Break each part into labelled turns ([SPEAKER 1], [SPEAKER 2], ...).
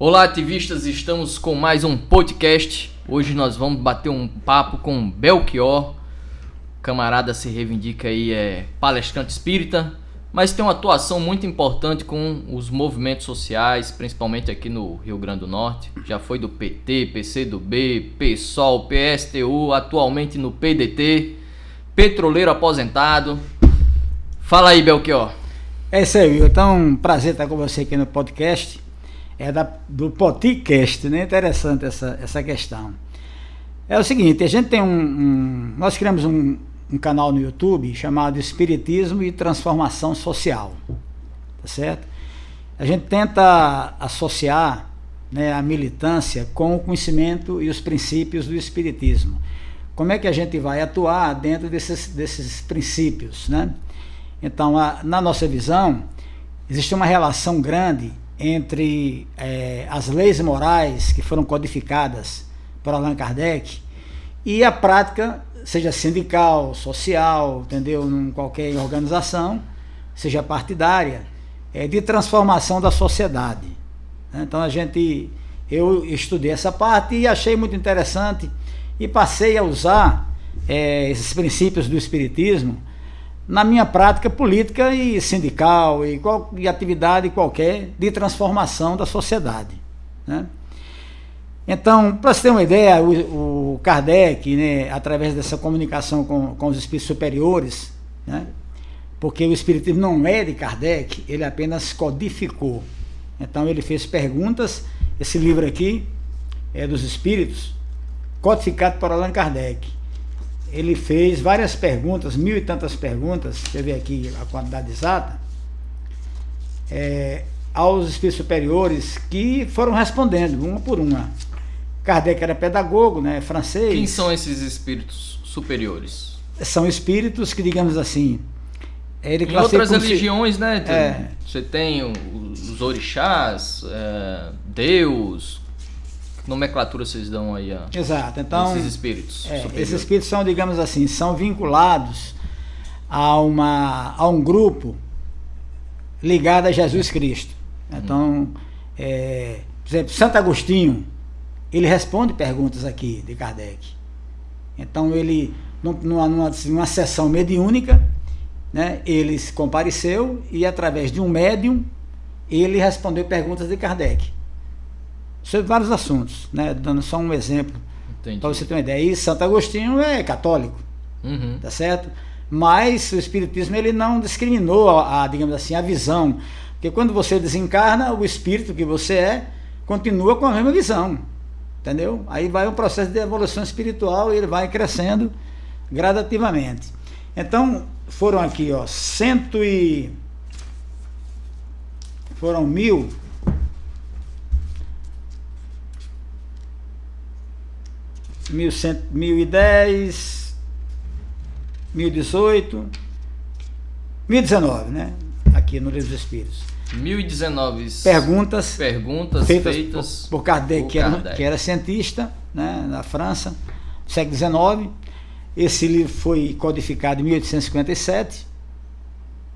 [SPEAKER 1] Olá, ativistas, estamos com mais um podcast. Hoje nós vamos bater um papo com Belchior. O camarada se reivindica aí, palestrante espírita, mas tem uma atuação muito importante com os movimentos sociais, principalmente aqui no Rio Grande do Norte. Já foi do PT, PCdoB, PSOL, PSTU, atualmente no PDT, petroleiro aposentado. Fala aí, Belchior.
[SPEAKER 2] É isso aí, Will. Então, prazer estar com você aqui no podcast. Do podcast, né? Interessante essa questão. É o seguinte, a gente tem nós criamos um canal no YouTube chamado Espiritismo e Transformação Social, tá certo? A gente tenta associar, né, a militância com o conhecimento e os princípios do Espiritismo. Como é que a gente vai atuar dentro desses princípios, né? Então, na nossa visão, existe uma relação grande entre as leis morais que foram codificadas por Allan Kardec e a prática, seja sindical, social, entendeu? Em qualquer organização, seja partidária, de transformação da sociedade. Então eu estudei essa parte e achei muito interessante e passei a usar esses princípios do Espiritismo na minha prática política e sindical e atividade qualquer de transformação da sociedade, né? Então, para você ter uma ideia, o Kardec, né, através dessa comunicação com os espíritos superiores, né, porque o espiritismo não é de Kardec, ele apenas codificou. Então ele fez perguntas, esse livro aqui é dos espíritos, codificado por Allan Kardec. Ele fez várias perguntas, 1000 e tantas perguntas, deixa eu ver aqui a quantidade exata, aos espíritos superiores, que foram respondendo, uma por uma. Kardec era pedagogo, né, francês.
[SPEAKER 1] Quem são esses espíritos superiores?
[SPEAKER 2] São espíritos que, digamos assim...
[SPEAKER 1] Em outras religiões, né? Você tem os orixás, Deus... nomenclatura vocês dão aí
[SPEAKER 2] Exato. Então,
[SPEAKER 1] esses espíritos
[SPEAKER 2] esses espíritos são, digamos assim, são vinculados a um grupo ligado a Jesus Cristo. Então, por exemplo, Santo Agostinho, ele responde perguntas aqui de Kardec. Então ele, numa sessão mediúnica, né, ele compareceu e através de um médium ele respondeu perguntas de Kardec sobre vários assuntos, né? Dando só um exemplo para você ter uma ideia. E Santo Agostinho é católico, tá certo? Mas o Espiritismo ele não discriminou digamos assim, a visão, porque quando você desencarna, o espírito que você continua com a mesma visão, entendeu? Aí vai um processo de evolução espiritual e ele vai crescendo gradativamente. Então foram aqui, foram 1000. 1010, 1018, 1019, né? Aqui no Livro dos Espíritos.
[SPEAKER 1] 1019
[SPEAKER 2] perguntas
[SPEAKER 1] feitas
[SPEAKER 2] por Kardec, que era cientista, né, na França, no século XIX. Esse livro foi codificado em 1857,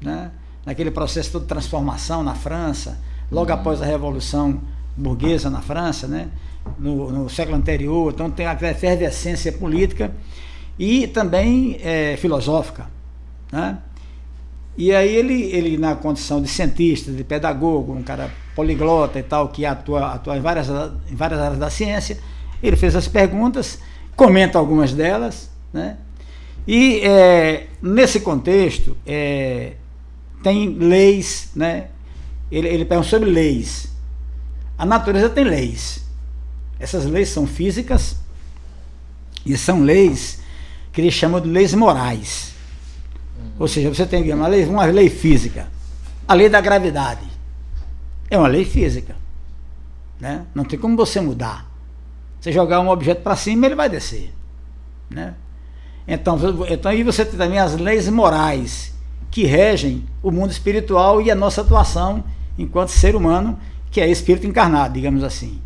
[SPEAKER 2] né? Naquele processo de transformação na França, logo após a Revolução Burguesa na França, né? No século anterior. Então tem aquela efervescência política e também filosófica, né? E aí ele na condição de cientista, de pedagogo, um cara poliglota e tal, que atua em várias áreas da ciência, ele fez as perguntas, comenta algumas delas, né? E nesse contexto tem leis, né? Ele pergunta sobre leis. A natureza tem leis. Essas leis são físicas e são leis que eles chamam de leis morais. Ou seja, você tem uma lei física. A lei da gravidade é uma lei física, né? Não tem como você mudar. Você jogar um objeto para cima, ele vai descer, né? Então aí você tem também as leis morais que regem o mundo espiritual e a nossa atuação enquanto ser humano, que é espírito encarnado, digamos assim.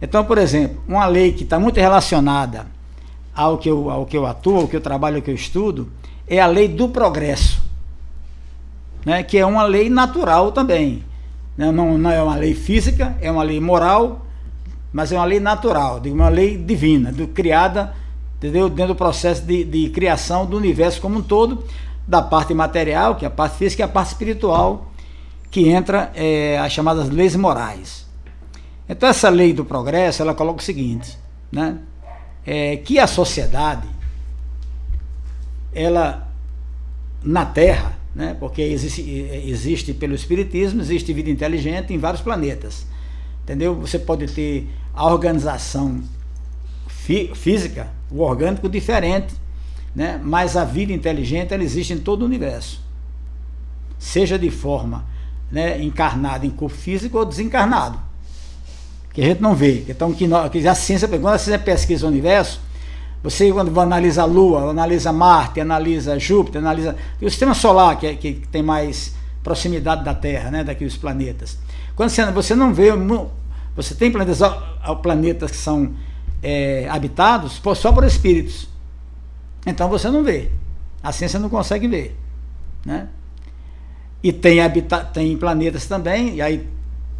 [SPEAKER 2] Então, por exemplo, uma lei que está muito relacionada ao que eu atuo, ao que eu trabalho, ao que eu estudo, é a lei do progresso, né? Que é uma lei natural também. né? Não é uma lei física, é uma lei moral, mas é uma lei natural, uma lei divina, criada, entendeu? Dentro do processo de criação do universo como um todo, da parte material, que é a parte física, e a parte espiritual, que entra as chamadas leis morais. Então essa lei do progresso, ela coloca o seguinte, né? Que a sociedade, ela na Terra, né? Porque existe pelo espiritismo, existe vida inteligente em vários planetas, entendeu? Você pode ter a organização física, o orgânico diferente, né? Mas a vida inteligente, ela existe em todo o universo, seja de forma, né, encarnado em corpo físico ou desencarnado, que a gente não vê. Então, que a ciência, quando a ciência pesquisa o universo, você, quando analisa a Lua, analisa Marte, analisa Júpiter, analisa o sistema solar, que tem mais proximidade da Terra, né, daqueles planetas. Quando você não vê, você tem planetas que são habitados só por espíritos. Então você não vê. A ciência não consegue ver, né? E tem planetas também, e aí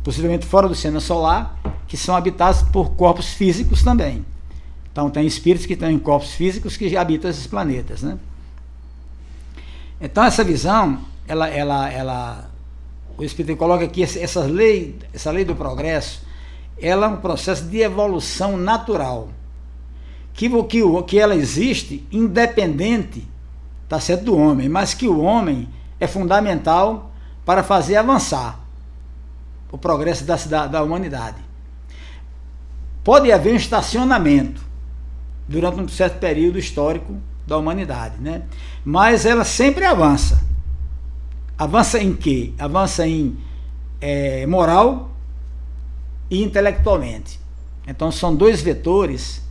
[SPEAKER 2] possivelmente fora do sistema solar, que são habitados por corpos físicos também. Então tem espíritos que estão em corpos físicos que habitam esses planetas, né? Então essa visão, o Espírito coloca aqui essa lei do progresso, ela é um processo de evolução natural, que ela existe independente, tá certo, do homem, mas que o homem é fundamental para fazer avançar o progresso da humanidade. Pode haver um estacionamento durante um certo período histórico da humanidade, né? Mas ela sempre avança. Avança em quê? Avança em moral e intelectualmente. Então são dois vetores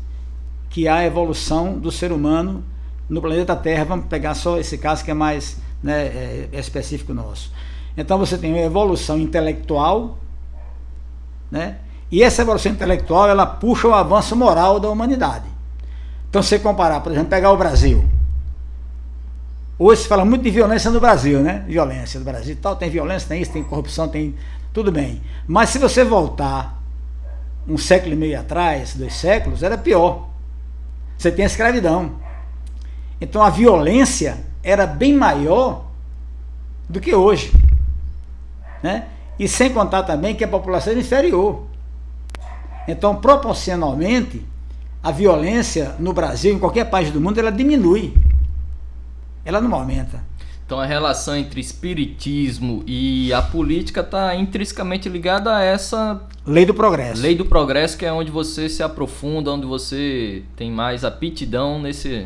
[SPEAKER 2] que há a evolução do ser humano no planeta Terra. Vamos pegar só esse caso que é mais, né, específico nosso. Então você tem uma evolução intelectual, né? E essa evolução intelectual, ela puxa o avanço moral da humanidade. Então se você comparar, por exemplo, pegar o Brasil. Hoje se fala muito de violência no Brasil, né? Violência no Brasil e tal, tem violência, tem isso, tem corrupção, tem tudo bem. Mas se você voltar um século e meio atrás, 2 séculos, era pior. Você tem a escravidão. Então a violência era bem maior do que hoje, né? E sem contar também que a população era inferior. Então, proporcionalmente, a violência no Brasil, em qualquer país do mundo, ela diminui. Ela não aumenta.
[SPEAKER 1] Então a relação entre espiritismo e a política está intrinsecamente ligada a essa
[SPEAKER 2] lei do progresso.
[SPEAKER 1] Lei do progresso, que é onde você se aprofunda, onde você tem mais aptidão nesse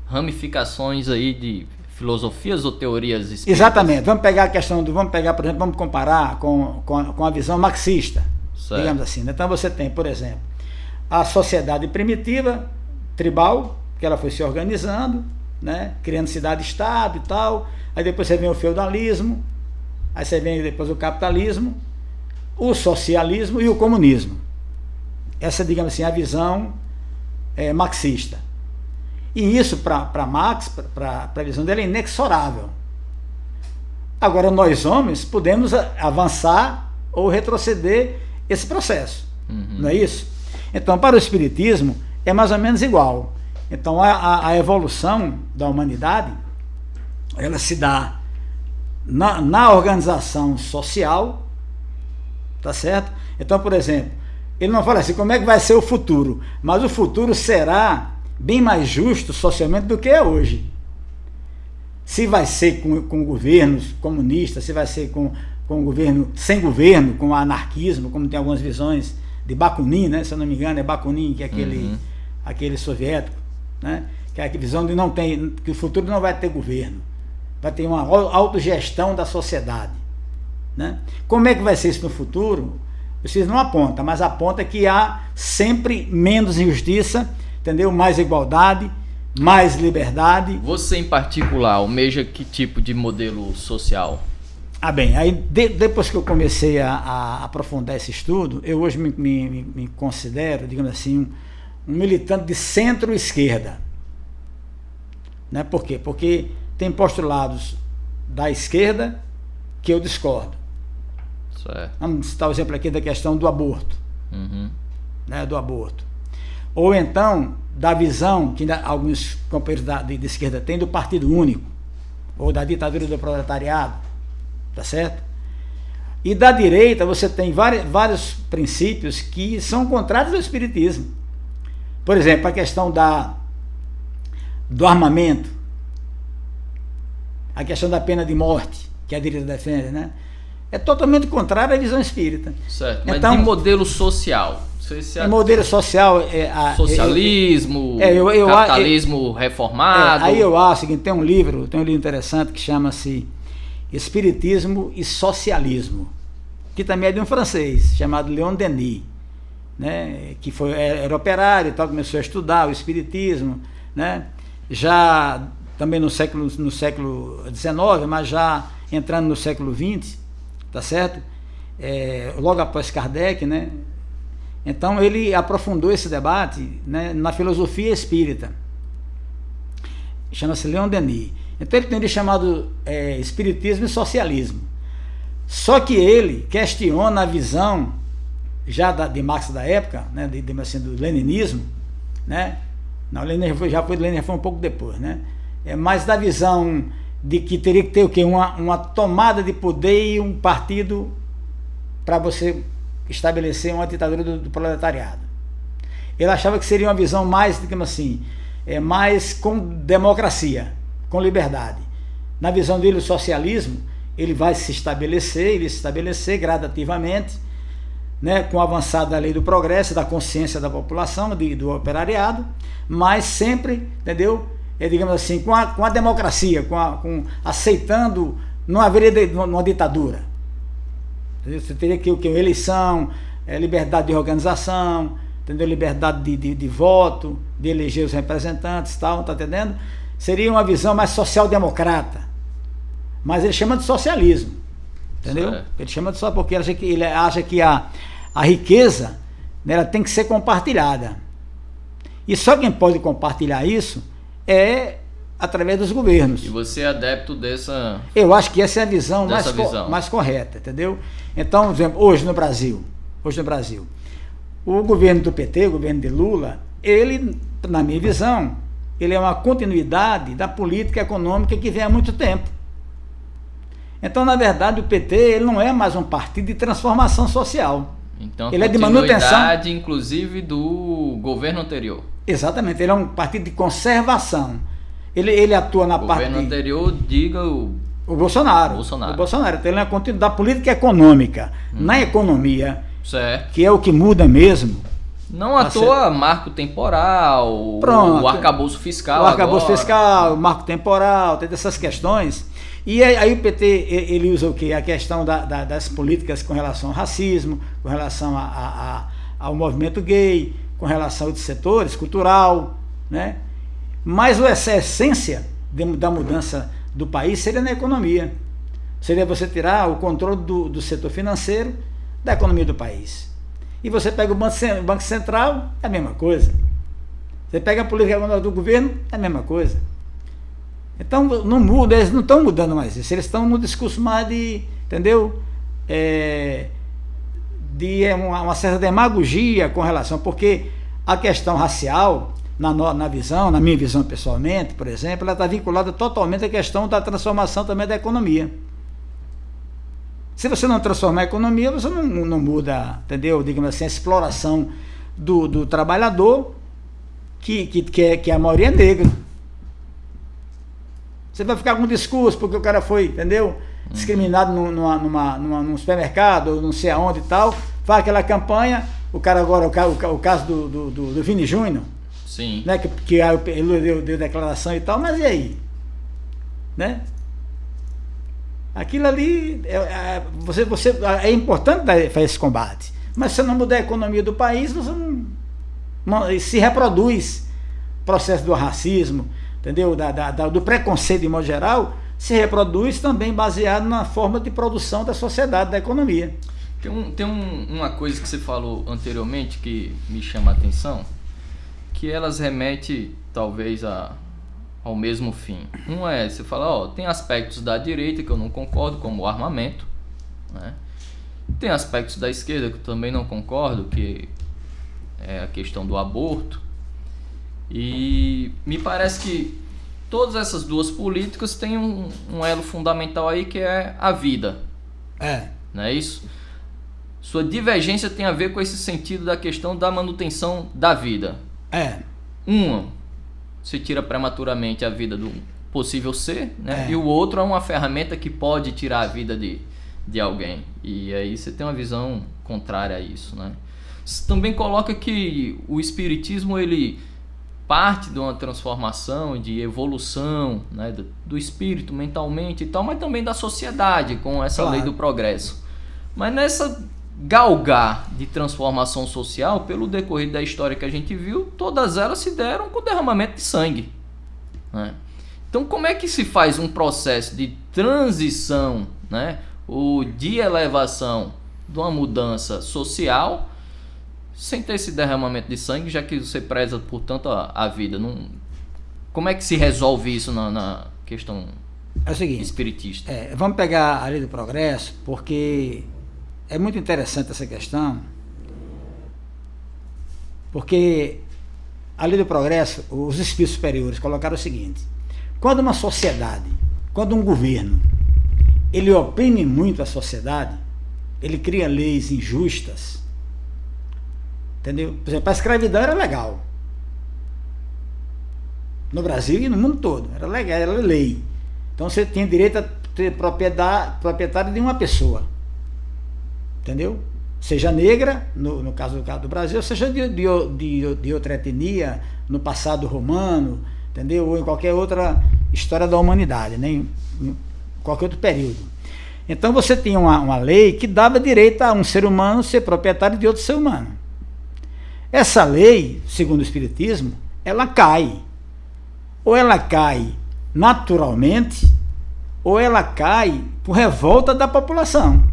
[SPEAKER 1] ramificações aí de filosofias ou teorias espíritas.
[SPEAKER 2] Exatamente. Vamos pegar por exemplo, vamos comparar com a visão marxista, certo, digamos assim. Então você tem, por exemplo, a sociedade primitiva, tribal, que ela foi se organizando, né, criando cidade-estado e tal. Aí depois você vem o feudalismo, aí você vem depois o capitalismo, o socialismo e o comunismo. Essa, digamos assim, a visão marxista. E isso, para Marx, para a visão dele, é inexorável. Agora, nós homens podemos avançar ou retroceder esse processo, não é isso? Então, para o espiritismo, é mais ou menos igual. Então, a evolução da humanidade, ela se dá na organização social, tá certo? Então, por exemplo, ele não fala assim, como é que vai ser o futuro? Mas o futuro será bem mais justo socialmente do que é hoje. Se vai ser com governos comunistas, se vai ser com governo sem governo, com anarquismo, como tem algumas visões de Bakunin, né? Se eu não me engano, é Bakunin, que é aquele soviético, né? Que é a visão de que o futuro não vai ter governo, vai ter uma autogestão da sociedade, né? Como é que vai ser isso no futuro? Vocês não apontam, mas aponta que há sempre menos injustiça, entendeu? Mais igualdade, mais liberdade.
[SPEAKER 1] Você em particular almeja que tipo de modelo social?
[SPEAKER 2] Bem, aí depois que eu comecei a aprofundar esse estudo, eu hoje me considero, digamos assim, um militante de centro-esquerda, né? Por quê? Porque tem postulados da esquerda que eu discordo,
[SPEAKER 1] Certo.
[SPEAKER 2] Vamos citar o exemplo aqui da questão do aborto.
[SPEAKER 1] Uhum.
[SPEAKER 2] Né, do aborto. Ou então, da visão que alguns companheiros de esquerda têm do partido único, ou da ditadura do proletariado, tá certo? E da direita você tem vários princípios que são contrários ao espiritismo. Por exemplo, a questão do armamento, a questão da pena de morte, que a direita defende, né? É totalmente contrário à visão espírita.
[SPEAKER 1] Certo, mas
[SPEAKER 2] então,
[SPEAKER 1] de modelo social.
[SPEAKER 2] Modelo social
[SPEAKER 1] socialismo, capitalismo reformado.
[SPEAKER 2] Aí eu acho que tem um livro interessante que chama-se Espiritismo e Socialismo, que também é de um francês chamado Leon Denis, né, que era operário e tal, começou a estudar o espiritismo, né, já também no século XIX, mas já entrando no século XX, tá certo? Logo após Kardec, né? Então ele aprofundou esse debate, né, na filosofia espírita. Chama-se Leon Denis. Então ele teria chamado espiritismo e socialismo. Só que ele questiona a visão já de Marx da época, né, assim, do leninismo, né? Não, Lenin foi um pouco depois, né? Mas da visão de que teria que ter o quê? Uma tomada de poder e um partido para você estabelecer uma ditadura do proletariado. Ele achava que seria uma visão mais, digamos assim, mais com democracia, com liberdade. Na visão dele, o socialismo, ele vai se estabelecer gradativamente, né, com o avançado da lei do progresso, da consciência da população, do operariado, mas sempre, entendeu? Digamos assim, com a democracia, aceitando, não haveria uma ditadura. Você teria que uma eleição, liberdade de organização, entendeu? Liberdade de voto, de eleger os representantes, tal, tá entendendo? Seria uma visão mais social-democrata. Mas ele chama de socialismo, entendeu? Certo. Ele chama de socialismo porque ele acha que a riqueza, né, ela tem que ser compartilhada. E só quem pode compartilhar isso é através dos governos.
[SPEAKER 1] E você é adepto dessa...
[SPEAKER 2] Eu acho que essa é a visão mais correta, entendeu? Então, por exemplo, hoje no Brasil, o governo do PT, o governo de Lula, ele, na minha visão, ele é uma continuidade da política econômica que vem há muito tempo. Então, na verdade, o PT ele não é mais um partido de transformação social.
[SPEAKER 1] Então,
[SPEAKER 2] ele é de manutenção,
[SPEAKER 1] inclusive, do governo anterior.
[SPEAKER 2] Exatamente, ele é um partido de conservação. Ele atua na parte...
[SPEAKER 1] O governo anterior, diga o
[SPEAKER 2] Bolsonaro. O Bolsonaro. Então ele é contínuo da política econômica. Na economia,
[SPEAKER 1] certo,
[SPEAKER 2] que é o que muda mesmo.
[SPEAKER 1] Não à toa, marco temporal,
[SPEAKER 2] pronto,
[SPEAKER 1] o arcabouço fiscal.
[SPEAKER 2] O arcabouço fiscal, o marco temporal, tem essas questões. E aí o PT, ele usa o quê? A questão das políticas com relação ao racismo, com relação ao movimento gay, com relação a outros setores, cultural, né? Mas essa essência da mudança do país seria na economia. Seria você tirar o controle do setor financeiro da economia do país. E você pega o Banco Central, é a mesma coisa. Você pega a política econômica do governo, é a mesma coisa. Então não muda, eles não estão mudando mais isso. Eles estão no discurso mais de, entendeu? Uma certa demagogia com relação, porque a questão racial, na minha visão pessoalmente, por exemplo, ela está vinculada totalmente à questão da transformação também da economia. Se você não transformar a economia, você não muda, entendeu? Digamos assim, a exploração do trabalhador, que a maioria é negra. Você vai ficar com um discurso porque o cara foi, entendeu? Discriminado num supermercado, ou não sei aonde e tal, faz aquela campanha, o cara agora, o caso do Vini Júnior,
[SPEAKER 1] sim,
[SPEAKER 2] né, que ele deu declaração e tal, mas e aí? Né? Aquilo ali, é importante fazer esse combate, mas se você não mudar a economia do país, você não se reproduz o processo do racismo, entendeu? Do preconceito de modo geral, se reproduz também baseado na forma de produção da sociedade, da economia.
[SPEAKER 1] Tem uma coisa que você falou anteriormente que me chama a atenção, que elas remetem talvez ao mesmo fim. Você fala, tem aspectos da direita que eu não concordo, como o armamento, né? Tem aspectos da esquerda que eu também não concordo, que é a questão do aborto. E me parece que todas essas duas políticas têm um elo fundamental aí, que é a vida. Não é isso? Sua divergência tem a ver com esse sentido da questão da manutenção da vida. Uma, você tira prematuramente a vida do possível ser, né? E o outro é uma ferramenta que pode tirar a vida de alguém. E aí você tem uma visão contrária a isso, né? Você também coloca que o espiritismo, ele parte de uma transformação, de evolução, né, do espírito mentalmente e tal, mas também da sociedade, com essa lei do progresso. Mas nessa galgar de transformação social, pelo decorrer da história que a gente viu, todas elas se deram com derramamento de sangue, né? Então, como é que se faz um processo de transição, né, ou de elevação de uma mudança social sem ter esse derramamento de sangue, já que você preza, portanto, a vida? Como é que se resolve isso na questão espiritista?
[SPEAKER 2] Vamos pegar a lei do progresso, porque é muito interessante essa questão, porque a lei do progresso, os espíritos superiores colocaram o seguinte: quando uma sociedade, quando um governo, ele oprime muito a sociedade, ele cria leis injustas, entendeu? Por exemplo, a escravidão era legal no Brasil e no mundo todo, era legal, era lei. Então você tinha direito a ter proprietário de uma pessoa, entendeu? Seja negra, no caso do Brasil, seja de outra etnia, no passado romano, entendeu? Ou em qualquer outra história da humanidade, né? Em qualquer outro período. Então você tinha uma lei que dava direito a um ser humano ser proprietário de outro ser humano. Essa lei, segundo o Espiritismo, ela cai. Ou ela cai naturalmente, ou ela cai por revolta da população.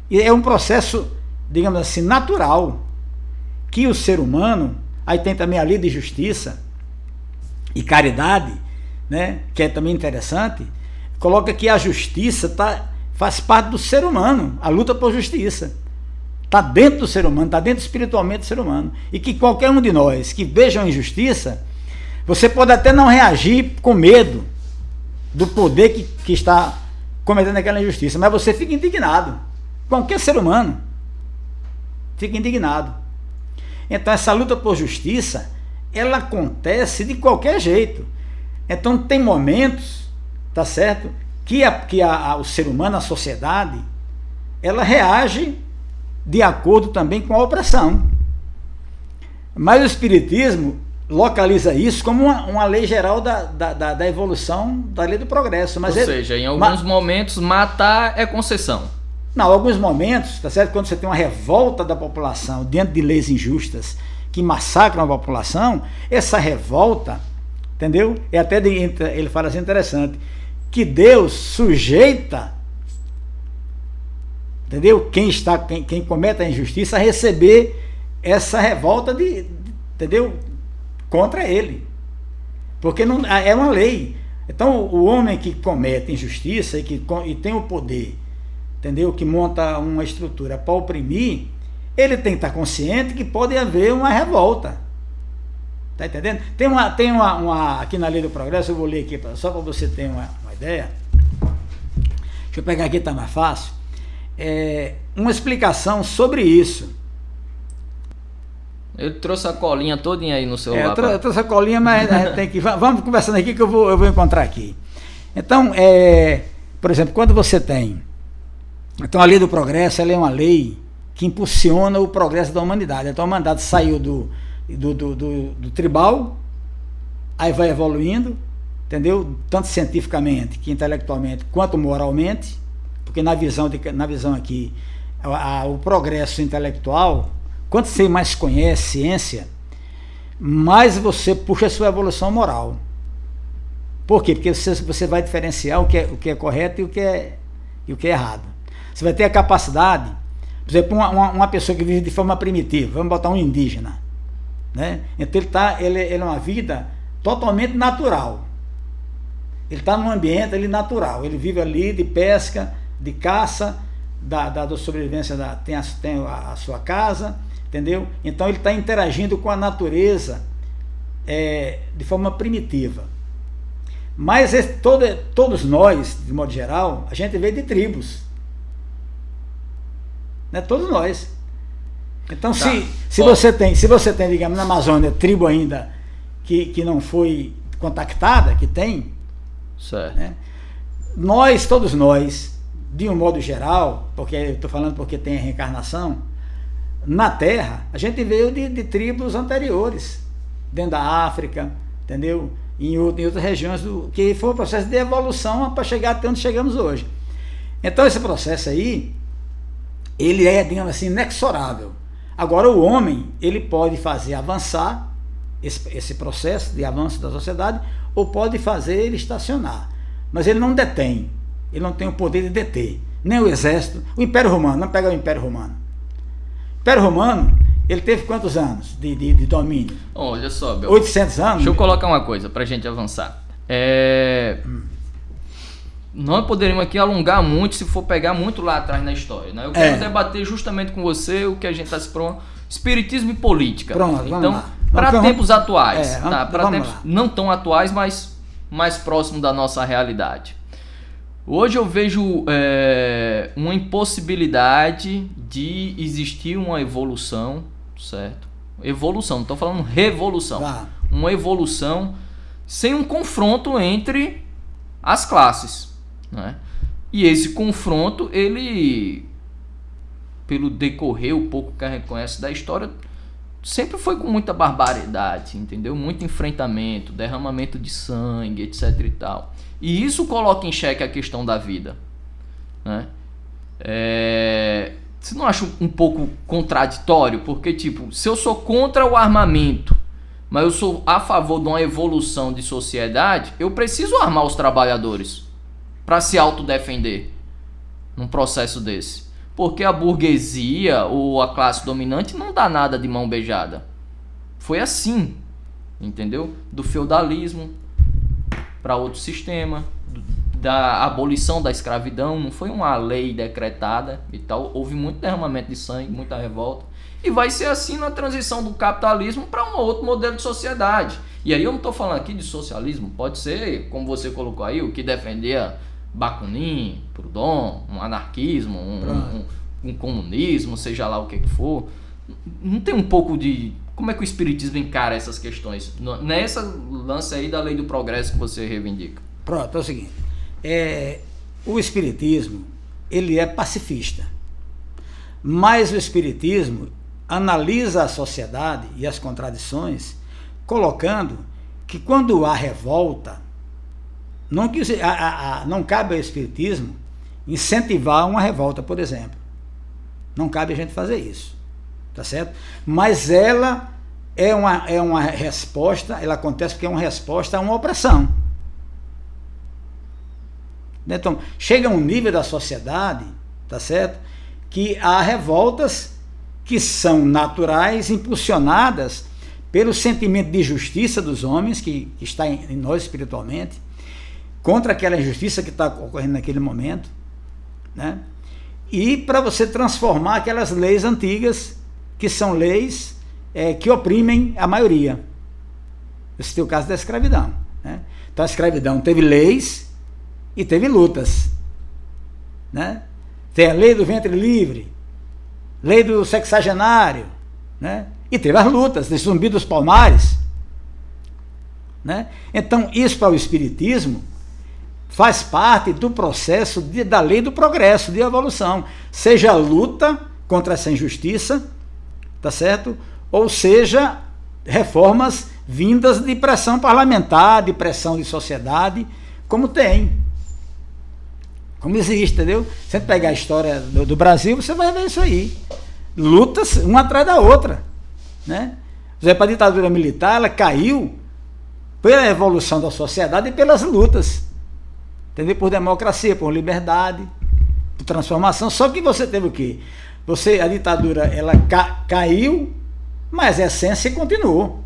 [SPEAKER 2] E é um processo, digamos assim, natural, que o ser humano, aí tem também a lei de justiça e caridade, né, que é também interessante, coloca que a justiça faz parte do ser humano, a luta por justiça. Está dentro do ser humano, está dentro espiritualmente do ser humano. E que qualquer um de nós que veja uma injustiça, você pode até não reagir com medo do poder que está cometendo aquela injustiça, mas você fica indignado. Qualquer ser humano fica indignado. Então essa luta por justiça, ela acontece de qualquer jeito. Então tem momentos, tá certo, que o ser humano, a sociedade, ela reage de acordo também com a opressão. Mas o Espiritismo localiza isso como uma lei geral da evolução, da lei do progresso. Mas
[SPEAKER 1] ou seja, em alguns momentos matar é concessão.
[SPEAKER 2] Não, em alguns momentos, tá certo? Quando você tem uma revolta da população diante de leis injustas que massacram a população, essa revolta, entendeu? Ele fala assim, interessante, que Deus sujeita, entendeu? Quem comete a injustiça a receber essa revolta entendeu? Contra ele. Porque não, é uma lei. Então o homem que comete injustiça e tem o poder, entendeu? Que monta uma estrutura para oprimir, ele tem que estar consciente que pode haver uma revolta. Tá entendendo? Tem uma aqui na Lei do Progresso, eu vou ler aqui só para você ter uma ideia. Deixa eu pegar aqui, tá mais fácil. Uma explicação sobre isso.
[SPEAKER 1] Eu trouxe a colinha todinha aí no celular.
[SPEAKER 2] Eu trouxe a colinha, mas a gente tem que... Vamos conversando aqui que eu vou encontrar aqui. Então, por exemplo, quando você tem... Então, a Lei do Progresso, ela é uma lei que impulsiona o progresso da humanidade. Então, a humanidade saiu do tribal, aí vai evoluindo, entendeu? Tanto cientificamente, que intelectualmente, quanto moralmente, porque na visão aqui, o progresso intelectual, quanto você mais conhece ciência, mais você puxa a sua evolução moral. Por quê? Porque você vai diferenciar o que é correto e o que é errado. Você vai ter a capacidade, por exemplo, uma pessoa que vive de forma primitiva, vamos botar um indígena, né? Então ele é uma vida totalmente natural. Ele está num ambiente ali natural, ele vive ali de pesca, de caça, da sobrevivência, tem a sua casa, entendeu? Então ele está interagindo com a natureza de forma primitiva. Mas todos nós, de modo geral, a gente veio de tribos. Né? Todos nós. Então, tá. se você tem, digamos, na Amazônia, tribo ainda que não foi contactada, que tem,
[SPEAKER 1] certo.
[SPEAKER 2] Né? Todos nós, de um modo geral, porque eu estou falando porque tem a reencarnação, na Terra, a gente veio de tribos anteriores, dentro da África, entendeu? Em outras regiões, que foi um processo de evolução para chegar até onde chegamos hoje. Então, esse processo aí, ele é, digamos assim, inexorável. Agora, o homem, ele pode fazer avançar esse processo de avanço da sociedade, ou pode fazer ele estacionar. Mas ele não detém, ele não tem o poder de deter, nem o exército. O Império Romano, vamos pegar o Império Romano. O Império Romano, ele teve quantos anos de domínio?
[SPEAKER 1] Olha só, Bel,
[SPEAKER 2] 800 anos?
[SPEAKER 1] Deixa eu colocar uma coisa pra gente avançar. Nós poderíamos aqui alongar muito se for pegar muito lá atrás na história, né? Eu quero debater justamente com você o que a gente está se propondo, espiritismo e política.
[SPEAKER 2] Pronto,
[SPEAKER 1] então, para tempos atuais, para tempos não tão atuais, mas mais próximo da nossa realidade. Hoje eu vejo uma impossibilidade de existir uma evolução, certo? Evolução, não estou falando revolução. Uma evolução sem um confronto entre as classes, né? E esse confronto, ele, pelo decorrer, o pouco que a gente conhece da história, sempre foi com muita barbaridade, entendeu? Muito enfrentamento, derramamento de sangue, etc e tal. E isso coloca em xeque a questão da vida, né? Você não acha um pouco contraditório? Porque, tipo, se eu sou contra o armamento, mas eu sou a favor de uma evolução de sociedade, eu preciso armar os trabalhadores para se autodefender num processo desse. Porque a burguesia ou a classe dominante não dá nada de mão beijada. Foi assim, entendeu? Do feudalismo para outro sistema, da abolição da escravidão, não foi uma lei decretada e tal. Houve muito derramamento de sangue, muita revolta. E vai ser assim na transição do capitalismo para um outro modelo de sociedade. E aí eu não estou falando aqui de socialismo, pode ser, como você colocou aí, o que defendia Bakunin, Proudhon, um anarquismo, um comunismo, seja lá o que for. Não tem um pouco de... Como é que o espiritismo encara essas questões? Nessa lance aí da lei do progresso que você reivindica.
[SPEAKER 2] Pronto, é o seguinte. O espiritismo, ele é pacifista. Mas o espiritismo analisa a sociedade e as contradições, colocando que quando há revolta, não cabe ao espiritismo incentivar uma revolta, por exemplo. Não cabe a gente fazer isso, tá certo? Mas ela é uma resposta, ela acontece porque é uma resposta a uma opressão. Então, chega a um nível da sociedade, tá certo? Que há revoltas que são naturais, impulsionadas pelo sentimento de justiça dos homens, que está em nós espiritualmente, contra aquela injustiça que está ocorrendo naquele momento, né? E para você transformar aquelas leis antigas, que são leis que oprimem a maioria. Esse é o caso da escravidão, né? Então a escravidão teve leis e teve lutas, né? Tem a lei do ventre livre, lei do sexagenário, né? E teve as lutas de Zumbi dos Palmares, né? Então isso para o espiritismo faz parte do processo da lei do progresso, de evolução, seja a luta contra essa injustiça, tá certo? Ou seja, reformas vindas de pressão parlamentar, de pressão de sociedade, como existe, entendeu? Se você pegar a história do Brasil, você vai ver isso aí. Lutas uma atrás da outra, né? Por exemplo, a ditadura militar, ela caiu pela evolução da sociedade e pelas lutas, entendeu? Por democracia, por liberdade, por transformação. Só que você teve o quê? A ditadura, ela caiu, mas a essência continuou.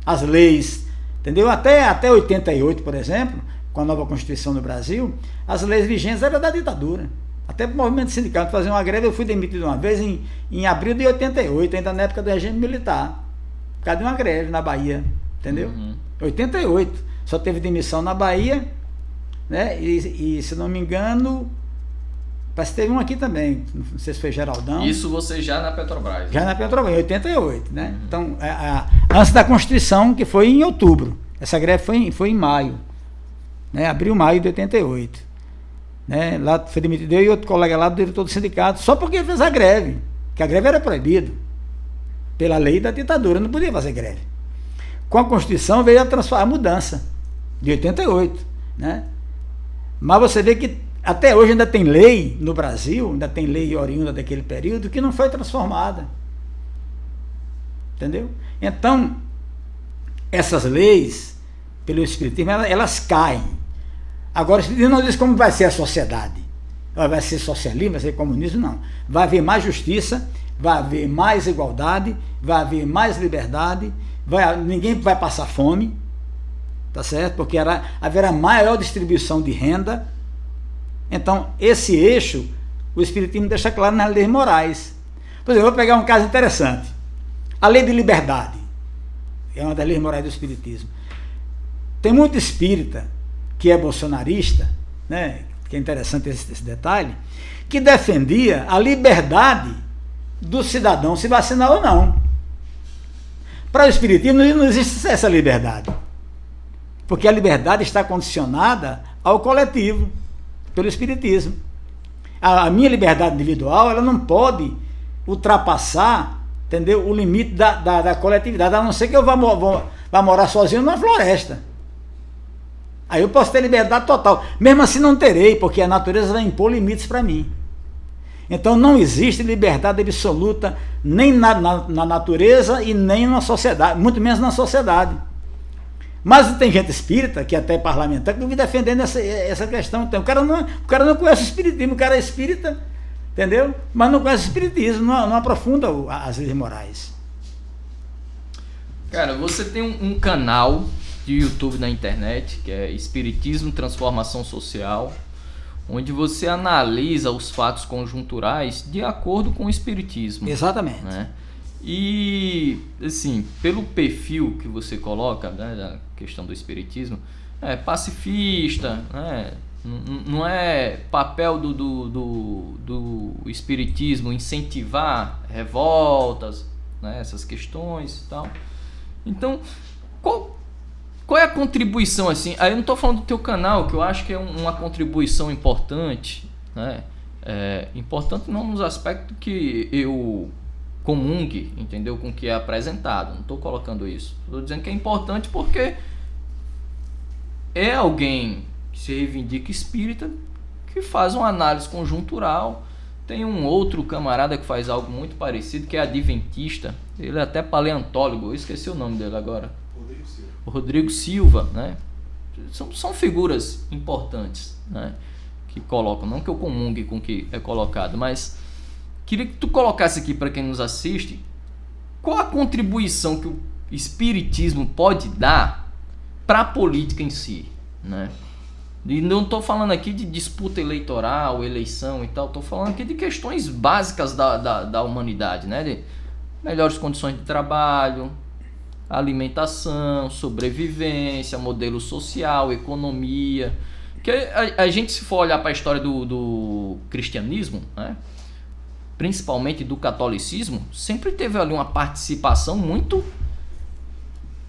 [SPEAKER 2] As leis, entendeu? Até 88, por exemplo, com a nova Constituição do Brasil, as leis vigentes eram da ditadura. até para o movimento sindical, fazer uma greve. Eu fui demitido uma vez em abril de 88, ainda na época do regime militar, por causa de uma greve na Bahia, entendeu? 88, só teve demissão na Bahia, né? E se não me engano, parece que teve um aqui também, não sei se foi Geraldão.
[SPEAKER 1] Isso você já na Petrobras?
[SPEAKER 2] Já na Petrobras, em 88, né? Então, antes da Constituição, que foi em outubro, essa greve foi em maio, né? Abril, maio de 88. Né? Lá foi demitido eu e outro colega lá, do diretor do sindicato, só porque fez a greve, que a greve era proibida pela lei da ditadura, não podia fazer greve. Com a Constituição veio a mudança de 88, né? Mas você vê que até hoje ainda tem lei no Brasil, ainda tem lei oriunda daquele período que não foi transformada, entendeu? Então essas leis pelo Espiritismo elas caem. Agora, ele não diz como vai ser a sociedade. Vai ser socialismo, vai ser comunismo, não. Vai haver mais justiça, vai haver mais igualdade, vai haver mais liberdade, ninguém vai passar fome, tá certo? Porque haverá maior distribuição de renda. Então, esse eixo, o Espiritismo deixa claro nas leis morais. Por exemplo, eu vou pegar um caso interessante. A lei de liberdade é uma das leis morais do Espiritismo. Tem muito espírita que é bolsonarista, né, que é interessante esse detalhe, que defendia a liberdade do cidadão se vacinar ou não. Para o Espiritismo não existe essa liberdade, porque a liberdade está condicionada ao coletivo, pelo Espiritismo. A minha liberdade individual, ela não pode ultrapassar, entendeu, o limite da coletividade, a não ser que eu vá morar sozinho numa floresta. Aí eu posso ter liberdade total. Mesmo assim não terei, porque a natureza vai impor limites para mim. Então não existe liberdade absoluta nem na natureza e nem na sociedade, muito menos na sociedade. Mas tem gente espírita, que até é parlamentar, que vive defendendo essa questão. Então, o cara não conhece o espiritismo, o cara é espírita, entendeu? Mas não conhece o espiritismo, não aprofunda as leis morais.
[SPEAKER 1] Cara, você tem um canal de YouTube na internet, que é Espiritismo Transformação Social, onde você analisa os fatos conjunturais de acordo com o Espiritismo.
[SPEAKER 2] Exatamente.
[SPEAKER 1] Né? E, assim, pelo perfil que você coloca, né, da questão do Espiritismo, é pacifista, né? Não é papel do Espiritismo incentivar revoltas, né, essas questões e tal. Então, qual é a contribuição, assim? Aí eu não estou falando do teu canal, que eu acho que é uma contribuição importante, né? Importante não nos aspectos que eu comungue, entendeu? Com o que é apresentado. Não estou colocando isso. Estou dizendo que é importante porque é alguém que se reivindica espírita, que faz uma análise conjuntural. Tem um outro camarada que faz algo muito parecido, que é adventista. Ele é até paleontólogo, eu esqueci o nome dele agora. O Rodrigo Silva, né? São figuras importantes, né? Que colocam, não que eu comungue com o que é colocado, mas queria que tu colocasse aqui para quem nos assiste, qual a contribuição que o Espiritismo pode dar para a política em si, né? E não estou falando aqui de disputa eleitoral, eleição e tal, estou falando aqui de questões básicas da humanidade, né? De melhores condições de trabalho, alimentação, sobrevivência, modelo social, economia. Que a gente, se for olhar para a história do cristianismo, né, principalmente do catolicismo, sempre teve ali uma participação muito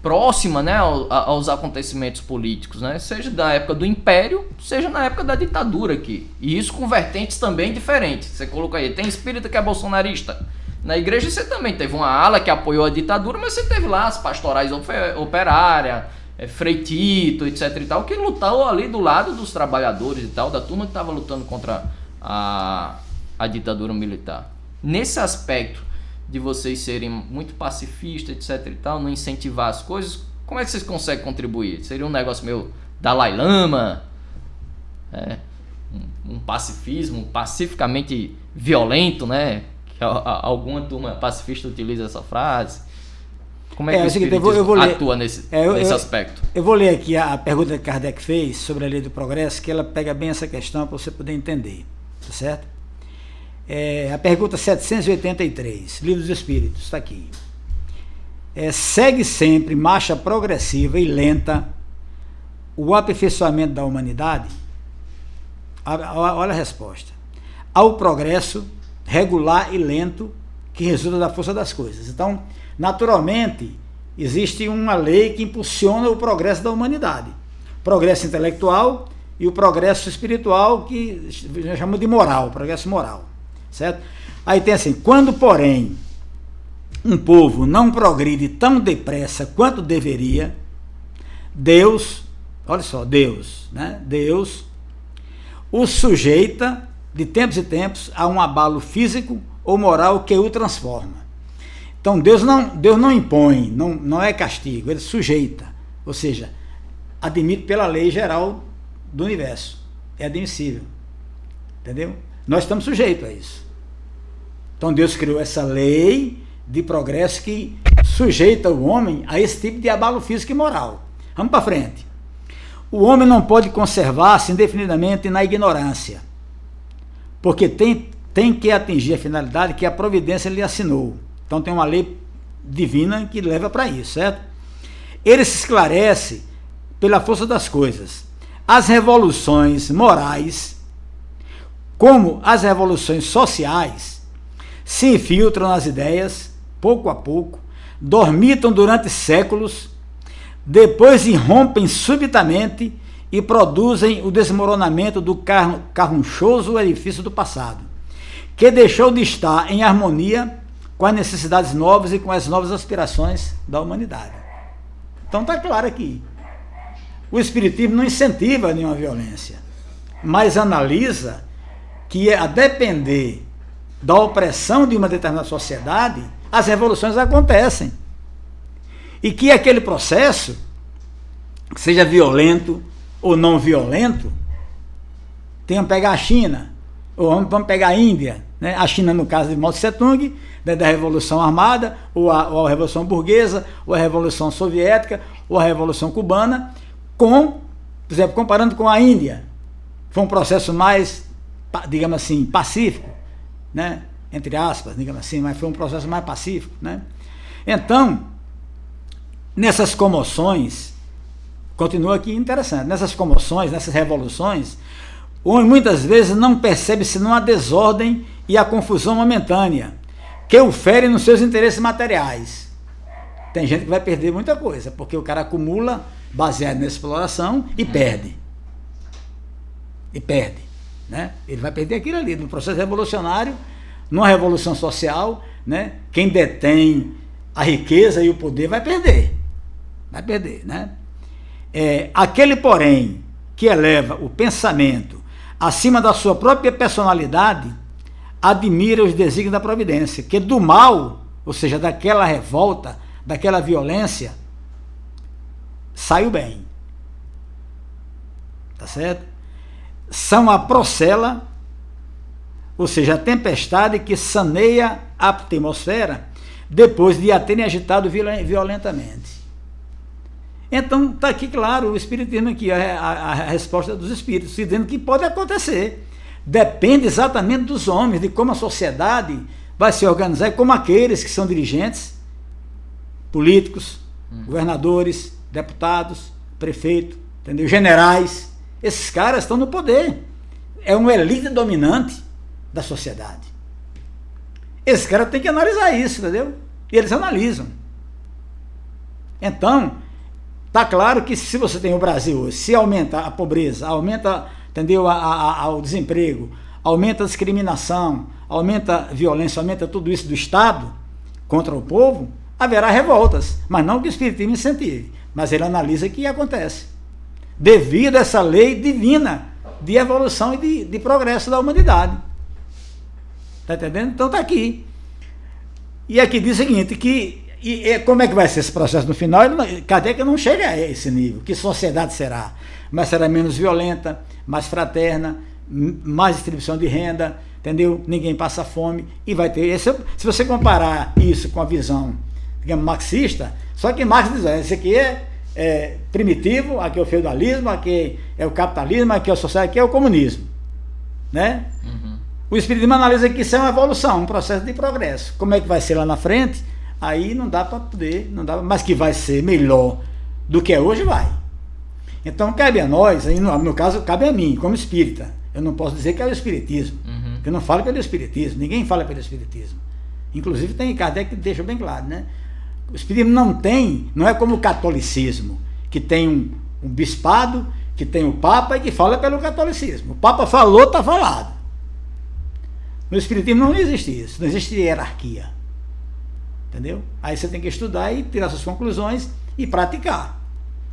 [SPEAKER 1] próxima, né, aos acontecimentos políticos, né, seja da época do Império, seja na época da ditadura aqui. E isso com vertentes também diferentes. Você colocou aí, tem espírita que é bolsonarista. Na igreja você também teve uma ala que apoiou a ditadura, mas você teve lá as pastorais operárias, Frei Tito, etc e tal, que lutou ali do lado dos trabalhadores e tal, da turma que estava lutando contra a ditadura militar. Nesse aspecto de vocês serem muito pacifistas, etc e tal, não incentivar as coisas, como é que vocês conseguem contribuir? Seria um negócio meio Dalai Lama, um pacifismo pacificamente violento, né? Que alguma turma pacifista utiliza essa frase. Como é que o Espiritismo atua nesse aspecto?
[SPEAKER 2] Eu vou ler aqui a pergunta que Kardec fez sobre a lei do progresso, que ela pega bem essa questão para você poder entender, tá certo? A pergunta 783, Livro dos Espíritos, está aqui. Segue sempre marcha progressiva e lenta o aperfeiçoamento da humanidade? Olha a resposta. Ao progresso regular e lento que resulta da força das coisas. Então, naturalmente, existe uma lei que impulsiona o progresso da humanidade. O progresso intelectual e o progresso espiritual, que nós chamamos de moral, progresso moral. Certo? Aí tem assim, quando, porém, um povo não progride tão depressa quanto deveria, Deus, olha só, Deus, né? Deus o sujeita, de tempos em tempos, a um abalo físico ou moral que o transforma. Então, Deus não impõe, não é castigo, ele sujeita, ou seja, admite pela lei geral do universo. É admissível. Entendeu? Nós estamos sujeitos a isso. Então Deus criou essa lei de progresso que sujeita o homem a esse tipo de abalo físico e moral. Vamos para frente. O homem não pode conservar-se indefinidamente na ignorância, porque tem que atingir a finalidade que a providência lhe assinou. Então tem uma lei divina que leva para isso, certo? Ele se esclarece pela força das coisas. As revoluções morais, como as revoluções sociais, se infiltram nas ideias, pouco a pouco, dormitam durante séculos, depois irrompem subitamente e produzem o desmoronamento do carrunchoso edifício do passado, que deixou de estar em harmonia com as necessidades novas e com as novas aspirações da humanidade. Então está claro aqui. O Espiritismo não incentiva nenhuma violência, mas analisa que, a depender da opressão de uma determinada sociedade, as revoluções acontecem. E que aquele processo, seja violento ou não violento, vamos pegar a China, ou vamos pegar a Índia, né? A China no caso de Mao Tse Tung, da Revolução Armada, ou a Revolução Burguesa, ou a Revolução Soviética, ou a Revolução Cubana, por exemplo, comparando com a Índia, foi um processo mais, digamos assim, pacífico, né? Entre aspas, digamos assim, mas foi um processo mais pacífico, né? Então, nessas comoções, continua aqui interessante, nessas comoções, nessas revoluções, o homem muitas vezes não percebe senão a desordem e a confusão momentânea, que o fere nos seus interesses materiais. Tem gente que vai perder muita coisa, porque o cara acumula baseado nessa exploração e perde. E perde, né? Ele vai perder aquilo ali, no processo revolucionário, numa revolução social, né? Quem detém a riqueza e o poder vai perder. Vai perder, né? Aquele, porém, que eleva o pensamento acima da sua própria personalidade, admira os desígnios da providência, que do mal, ou seja, daquela revolta, daquela violência, sai o bem. Tá certo? São a procela, ou seja, a tempestade que saneia a atmosfera depois de a terem agitado violentamente. Então está aqui claro o Espiritismo aqui, a resposta dos Espíritos, dizendo que pode acontecer. Depende exatamente dos homens, de como a sociedade vai se organizar, e como aqueles que são dirigentes, políticos, governadores, deputados, prefeitos, entendeu? Generais, esses caras estão no poder. É uma elite dominante da sociedade. Esses caras têm que analisar isso, entendeu? E eles analisam. Então, está claro que se você tem o Brasil hoje, se aumenta a pobreza, aumenta, entendeu, o desemprego, aumenta a discriminação, aumenta a violência, aumenta tudo isso do Estado contra o povo, haverá revoltas, mas não que o Espiritismo incentive, mas ele analisa que acontece, devido a essa lei divina de evolução e de progresso da humanidade. Está entendendo? Então está aqui. E aqui diz o seguinte, que como é que vai ser esse processo no final? Kardec não chega a esse nível. Que sociedade será? Mas será menos violenta, mais fraterna, mais distribuição de renda, entendeu? Ninguém passa fome e vai ter... se você comparar isso com a visão, digamos, marxista, só que Marx diz, esse aqui é primitivo, aqui é o feudalismo, aqui é o capitalismo, aqui é o socialismo, aqui é o comunismo, né? O Espiritismo analisa que isso é uma evolução, um processo de progresso. Como é que vai ser lá na frente? Aí não dá para poder, não dá, mas que vai ser melhor do que é hoje, vai. Então cabe a nós, aí no meu caso, cabe a mim, como espírita. Eu não posso dizer que é o Espiritismo, porque eu não falo pelo Espiritismo, ninguém fala pelo Espiritismo. Inclusive tem Kardec que deixa bem claro, né? O Espiritismo não é como o catolicismo, que tem um bispado, que tem o Papa e que fala pelo catolicismo. O Papa falou, está falado. No Espiritismo não existe isso, não existe hierarquia. Entendeu? Aí você tem que estudar e tirar suas conclusões e praticar.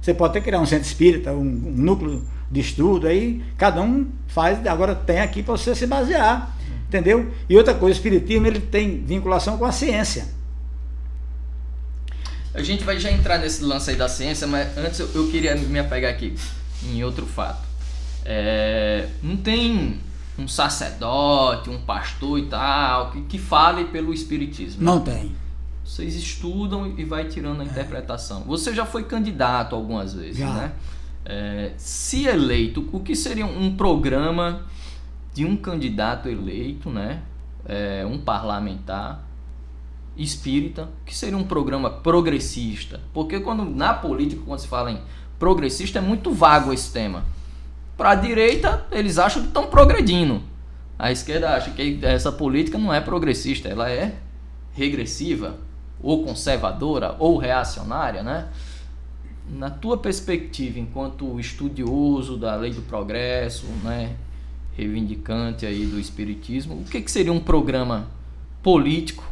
[SPEAKER 2] Você pode até criar um centro espírita, um núcleo de estudo, aí cada um faz, agora tem aqui para você se basear, entendeu? E outra coisa, o Espiritismo ele tem vinculação com a ciência.
[SPEAKER 1] A gente vai já entrar nesse lance aí da ciência, mas antes eu queria me apegar aqui em outro fato. Não tem um sacerdote, um pastor e tal, que fale pelo Espiritismo.
[SPEAKER 2] Não tem.
[SPEAKER 1] Vocês estudam e vai tirando a interpretação. Você já foi candidato algumas vezes,
[SPEAKER 2] já,
[SPEAKER 1] né? Se eleito, o que seria um programa de um candidato eleito, né? Um parlamentar espírita, que seria um programa progressista? Porque na política, quando se fala em progressista, é muito vago esse tema. Para a direita, eles acham que estão progredindo. A esquerda acha que essa política não é progressista, ela é regressiva, ou conservadora, ou reacionária, né? Na tua perspectiva, enquanto estudioso da lei do progresso, né, reivindicante aí do espiritismo, o que seria um programa político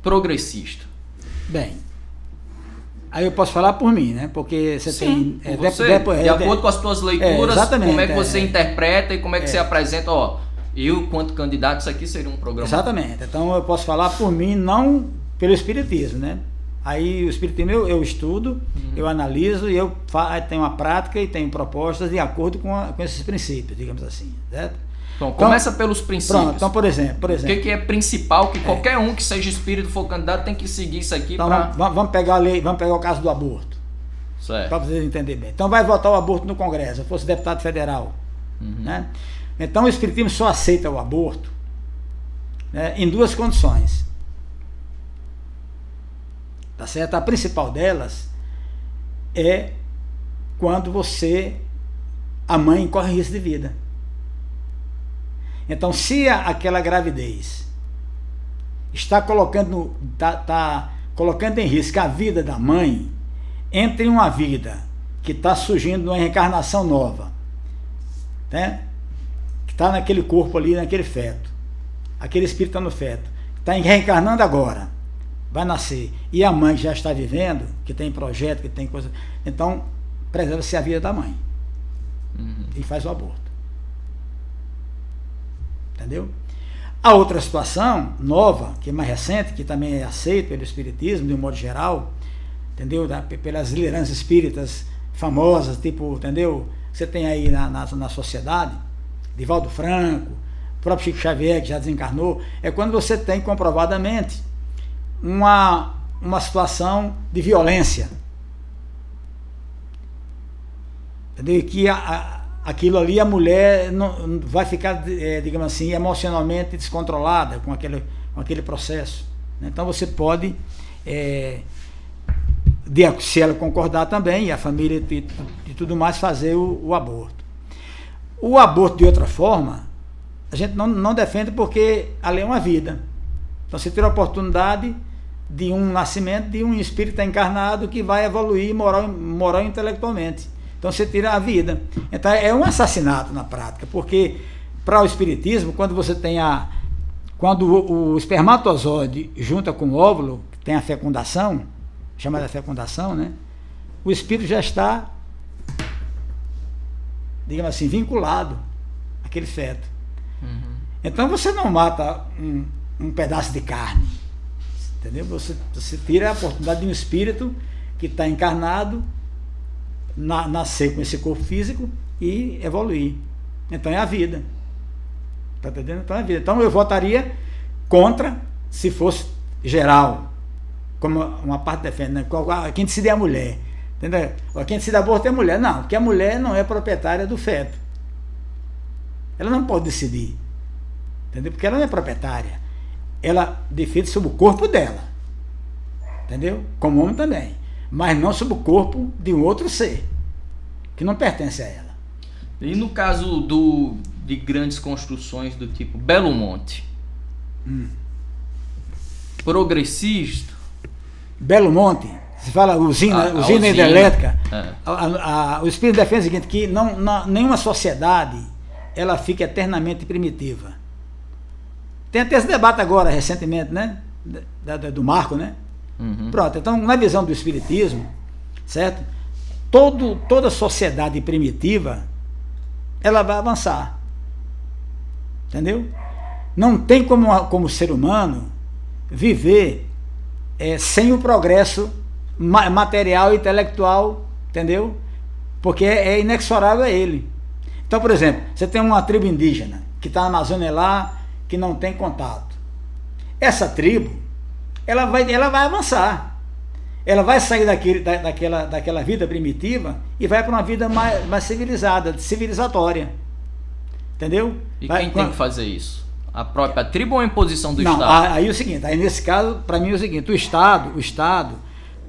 [SPEAKER 1] progressista?
[SPEAKER 2] Bem, aí eu posso falar por mim, né? Porque você
[SPEAKER 1] Sim,
[SPEAKER 2] tem...
[SPEAKER 1] de acordo com as tuas leituras, como é que você
[SPEAKER 2] é,
[SPEAKER 1] interpreta e como é que você apresenta, eu, quanto candidato, isso aqui seria um programa...
[SPEAKER 2] Exatamente. Então eu posso falar por mim, não pelo espiritismo, né? Aí o espiritismo eu estudo, eu analiso e eu tenho uma prática e tenho propostas de acordo com esses princípios, digamos assim, certo?
[SPEAKER 1] Então, começa pelos princípios.
[SPEAKER 2] Pronto, então por exemplo...
[SPEAKER 1] O que é principal que qualquer um que seja espírito for candidato tem que seguir isso aqui
[SPEAKER 2] então,
[SPEAKER 1] para...
[SPEAKER 2] Vamos pegar a lei, vamos pegar o caso do aborto.
[SPEAKER 1] Certo.
[SPEAKER 2] Para vocês entenderem bem. Então vai votar o aborto no Congresso, eu fosse deputado federal, né? Então o espiritismo só aceita o aborto, né, em duas condições. Tá certo? A principal delas é quando a mãe corre risco de vida. Então, se aquela gravidez está colocando em risco a vida da mãe, entre uma vida que está surgindo uma reencarnação nova, né? Que está naquele corpo ali, naquele feto, aquele espírito está no feto, está reencarnando agora, vai nascer, e a mãe já está vivendo, que tem projeto, que tem coisa, então preserva-se a vida da mãe e faz o aborto. Entendeu? A outra situação nova, que é mais recente, que também é aceita pelo espiritismo de um modo geral, entendeu? Pelas lideranças espíritas famosas, tipo, entendeu? Você tem aí na sociedade, Divaldo Franco, o próprio Chico Xavier, que já desencarnou, é quando você tem comprovadamente uma situação de violência, entendeu? Que aquilo ali, a mulher não vai ficar, digamos assim, emocionalmente descontrolada com aquele processo, né? Então você pode, se ela concordar também, e a família e tudo mais, fazer o aborto. O aborto, de outra forma, a gente não defende, porque a lei é uma vida. Então você tem a oportunidade de um nascimento de um espírito encarnado que vai evoluir moral e intelectualmente. Então você tira a vida. Então é um assassinato na prática, porque para o espiritismo, quando você tem quando o espermatozoide junta com o óvulo, tem a fecundação, chamada fecundação, né? O espírito já está, digamos assim, vinculado àquele feto. Então você não mata um pedaço de carne, entendeu? Você tira a oportunidade de um espírito que está encarnado nascer com esse corpo físico e evoluir. Então é a vida. Tá entendendo? Então é a vida. Então eu votaria contra, se fosse geral, como uma parte defende, né? Quem decide é a mulher. Entendeu? Quem decide aborto é a mulher. Não, porque a mulher não é proprietária do feto. Ela não pode decidir. entendeu? Porque ela não é proprietária. Ela defende sobre o corpo dela, entendeu? Como homem também, mas não sobre o corpo de um outro ser, que não pertence a ela.
[SPEAKER 1] E no caso de grandes construções do tipo Belo Monte, progressista...
[SPEAKER 2] Belo Monte, se fala usina hidrelétrica, o Espírito defende o seguinte, que nenhuma sociedade ela fica eternamente primitiva. Tem até esse debate agora, recentemente, né? Do Marco, né?
[SPEAKER 1] Uhum.
[SPEAKER 2] Pronto, então, na visão do Espiritismo, certo? Toda sociedade primitiva, ela vai avançar. Entendeu? Não tem como ser humano viver sem o progresso material e intelectual, entendeu? Porque é inexorável a ele. Então, por exemplo, você tem uma tribo indígena que está na Amazônia lá, que não tem contato. Essa tribo, ela vai avançar. Ela vai sair daquela vida primitiva e vai para uma vida mais civilizada, civilizatória. Entendeu?
[SPEAKER 1] E quem tem que fazer isso? A própria tribo ou a imposição do
[SPEAKER 2] Estado?
[SPEAKER 1] Aí
[SPEAKER 2] é o seguinte, aí nesse caso, para mim é o seguinte, o Estado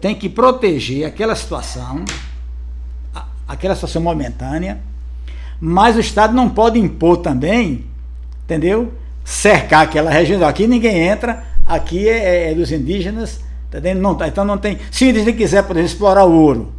[SPEAKER 2] tem que proteger aquela situação momentânea, mas o Estado não pode impor também, entendeu? Cercar aquela região, aqui ninguém entra, aqui é dos indígenas, entendeu? Então não tem, se o indígena quiser, por exemplo, explorar o ouro,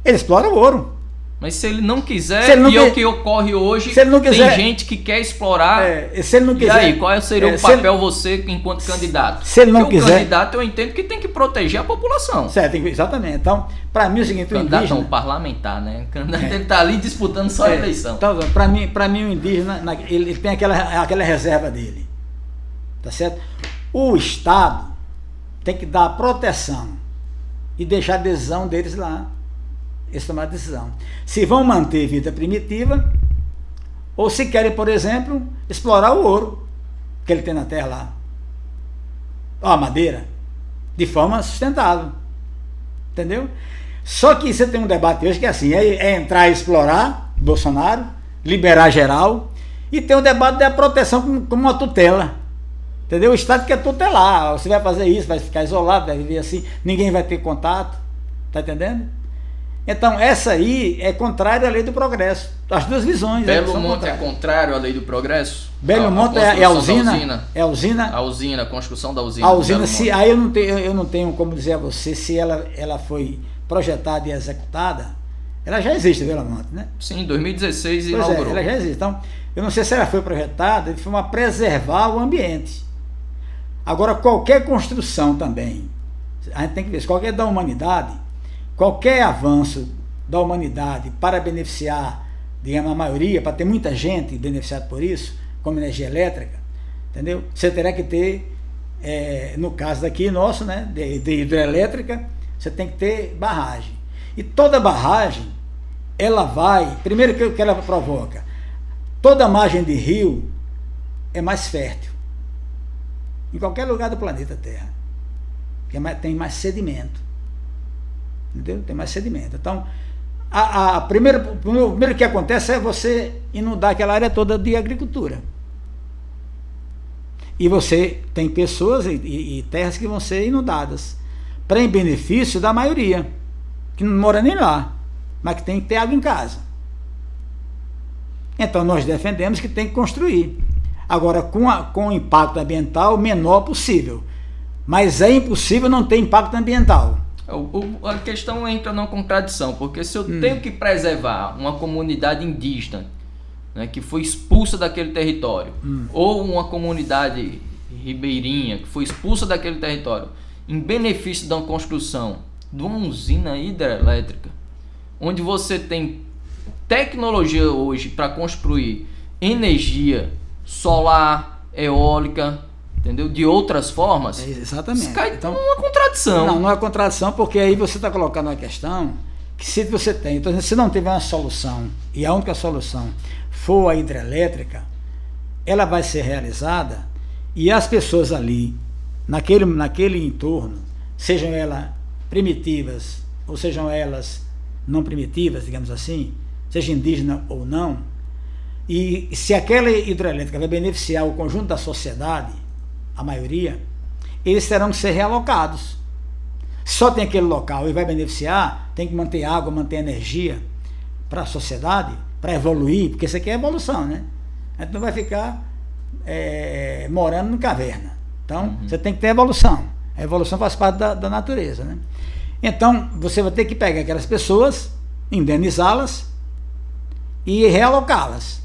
[SPEAKER 2] ele explora o ouro.
[SPEAKER 1] Mas se ele não quiser, é o que ocorre hoje, tem gente que quer explorar.
[SPEAKER 2] Se ele não quiser,
[SPEAKER 1] e aí, qual seria o papel você enquanto candidato?
[SPEAKER 2] Se ele não quiser,
[SPEAKER 1] o candidato eu entendo que tem que proteger a população.
[SPEAKER 2] Certo, exatamente. Então, para mim é o seguinte, o indígena...
[SPEAKER 1] Não, parlamentar, né? O candidato ele está ali disputando só a eleição.
[SPEAKER 2] Então, para mim o indígena, ele tem aquela reserva dele. Tá certo? O Estado tem que dar proteção e deixar a decisão deles lá. Eles tomaram a decisão. Se vão manter vida primitiva, ou se querem, por exemplo, explorar o ouro que ele tem na terra lá. Ou a madeira, de forma sustentável. Entendeu? Só que você tem um debate hoje que é assim, é entrar e explorar, Bolsonaro, liberar geral, e tem o debate da proteção como uma tutela. Entendeu? O Estado quer tutelar, você vai fazer isso, vai ficar isolado, vai viver assim, ninguém vai ter contato. Tá entendendo? Então, essa aí é contrária à lei do progresso. As duas visões.
[SPEAKER 1] Belo Monte é contrário à lei do progresso?
[SPEAKER 2] Belo Monte é a usina. É a usina.
[SPEAKER 1] A usina, a construção da usina.
[SPEAKER 2] A usina, aí eu não tenho como dizer a você se ela foi projetada e executada. Ela já existe, Belo Monte, né?
[SPEAKER 1] Sim, em 2016 inaugurou.
[SPEAKER 2] Ela já existe. Então, eu não sei se ela foi projetada de forma a preservar o ambiente. Agora, qualquer construção também, a gente tem que ver, se qualquer da humanidade, qualquer avanço da humanidade para beneficiar, digamos, a maioria, para ter muita gente beneficiada por isso, como energia elétrica, entendeu? Você terá que ter, no caso daqui nosso, né, de hidrelétrica, você tem que ter barragem. E toda barragem, ela vai, primeiro que ela provoca, toda margem de rio é mais fértil, em qualquer lugar do planeta Terra, porque tem mais sedimento. Entendeu? Tem mais sedimento. Então, o primeiro que acontece é você inundar aquela área toda de agricultura. E você tem pessoas e terras que vão ser inundadas, para em benefício da maioria, que não mora nem lá, mas que tem que ter água em casa. Então, nós defendemos que tem que construir. Agora, com o impacto ambiental menor possível. Mas é impossível não ter impacto ambiental.
[SPEAKER 1] A questão entra numa contradição, porque se eu tenho que preservar uma comunidade indígena, né, que foi expulsa daquele território, ou uma comunidade ribeirinha que foi expulsa daquele território, em benefício da construção de uma usina hidrelétrica, onde você tem tecnologia hoje para construir energia solar, eólica, entendeu? De outras formas,
[SPEAKER 2] exatamente.
[SPEAKER 1] Isso cai então, numa contradição.
[SPEAKER 2] Não é contradição, porque aí você está colocando uma questão que se você tem, então, se não tiver uma solução, e a única solução for a hidrelétrica, ela vai ser realizada, e as pessoas ali, naquele entorno, sejam elas primitivas, ou sejam elas não primitivas, digamos assim, seja indígena ou não, E se aquela hidrelétrica vai beneficiar o conjunto da sociedade, a maioria, eles terão que ser realocados. Só tem aquele local e vai beneficiar, tem que manter água, manter energia para a sociedade, para evoluir, porque isso aqui é evolução, né? A gente não vai ficar morando em caverna. Então, você tem que ter evolução. A evolução faz parte da natureza, né? Então, você vai ter que pegar aquelas pessoas, indenizá-las e realocá-las.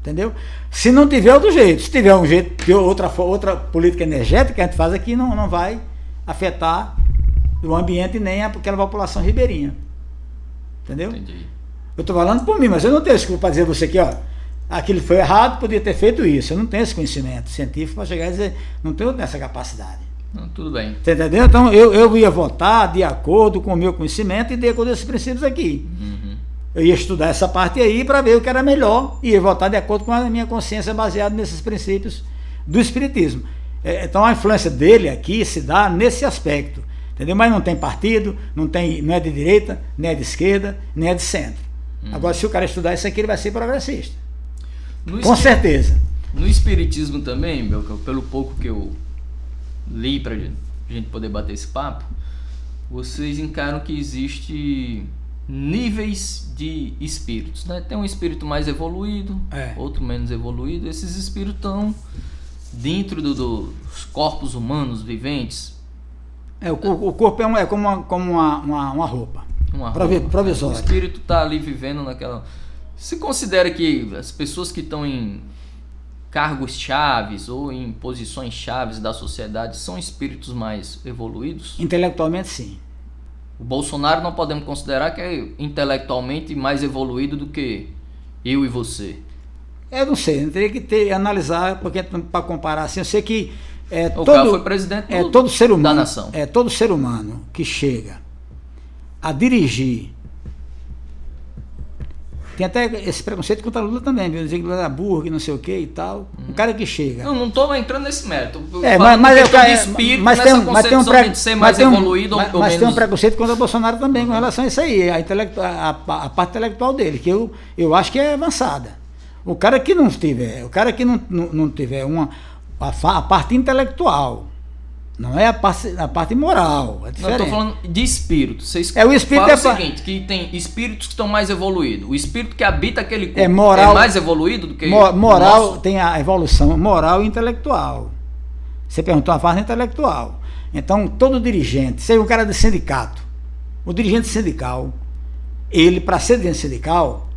[SPEAKER 2] Entendeu? Se não tiver outro jeito, se tiver um jeito, outra política energética, a gente faz aqui, não vai afetar o ambiente nem aquela população ribeirinha. Entendeu?
[SPEAKER 1] Entendi.
[SPEAKER 2] Eu estou falando por mim, mas eu não tenho desculpa para dizer a você que, ó, aquilo foi errado, podia ter feito isso. Eu não tenho esse conhecimento científico para chegar e dizer, não tenho essa capacidade.
[SPEAKER 1] Não, tudo bem.
[SPEAKER 2] Você entendeu? Então eu ia votar de acordo com o meu conhecimento e de acordo com esses princípios aqui. Eu ia estudar essa parte aí para ver o que era melhor e ia votar de acordo com a minha consciência baseada nesses princípios do Espiritismo. Então a influência dele aqui se dá nesse aspecto, entendeu? Mas não tem partido, não é de direita, nem é de esquerda, nem é de centro. Agora, se o cara estudar isso aqui, ele vai ser progressista. Com certeza.
[SPEAKER 1] No Espiritismo também, pelo pouco que eu li para a gente poder bater esse papo, vocês encaram que existe níveis de espíritos, né? Tem um espírito mais evoluído, outro menos evoluído. Esses espíritos estão dentro dos corpos humanos viventes.
[SPEAKER 2] O corpo é como uma roupa.
[SPEAKER 1] Uma
[SPEAKER 2] provisória.
[SPEAKER 1] O espírito está ali vivendo naquela... Se considera que as pessoas que estão em cargos chaves ou em posições chaves da sociedade são espíritos mais evoluídos?
[SPEAKER 2] Intelectualmente, sim.
[SPEAKER 1] O Bolsonaro não podemos considerar que é intelectualmente mais evoluído do que eu e você.
[SPEAKER 2] Eu não sei, eu teria que analisar, porque para comparar assim, eu sei que
[SPEAKER 1] o cara foi presidente
[SPEAKER 2] todo ser humano,
[SPEAKER 1] da nação.
[SPEAKER 2] Todo ser humano que chega a dirigir. Tem até esse preconceito contra a Lula também, viu? Dizer que Lula era burro, que não sei o que e tal. O cara que chega.
[SPEAKER 1] Eu não estou entrando nesse mérito.
[SPEAKER 2] Mas tem um preconceito contra o Bolsonaro também com relação a isso aí, a parte intelectual dele, que eu acho que é avançada. O cara que não tiver a parte intelectual, não é a parte moral. É diferente.
[SPEAKER 1] Não, eu estou falando de espírito. Vocês
[SPEAKER 2] o espírito
[SPEAKER 1] falam o seguinte, que tem espíritos que estão mais evoluídos. O espírito que habita aquele corpo é mais evoluído do que
[SPEAKER 2] moral. O nosso? Tem a evolução moral e intelectual. Você perguntou a parte intelectual. Então, todo dirigente, seja um cara de sindicato, o dirigente sindical, ele, para ser dirigente sindical,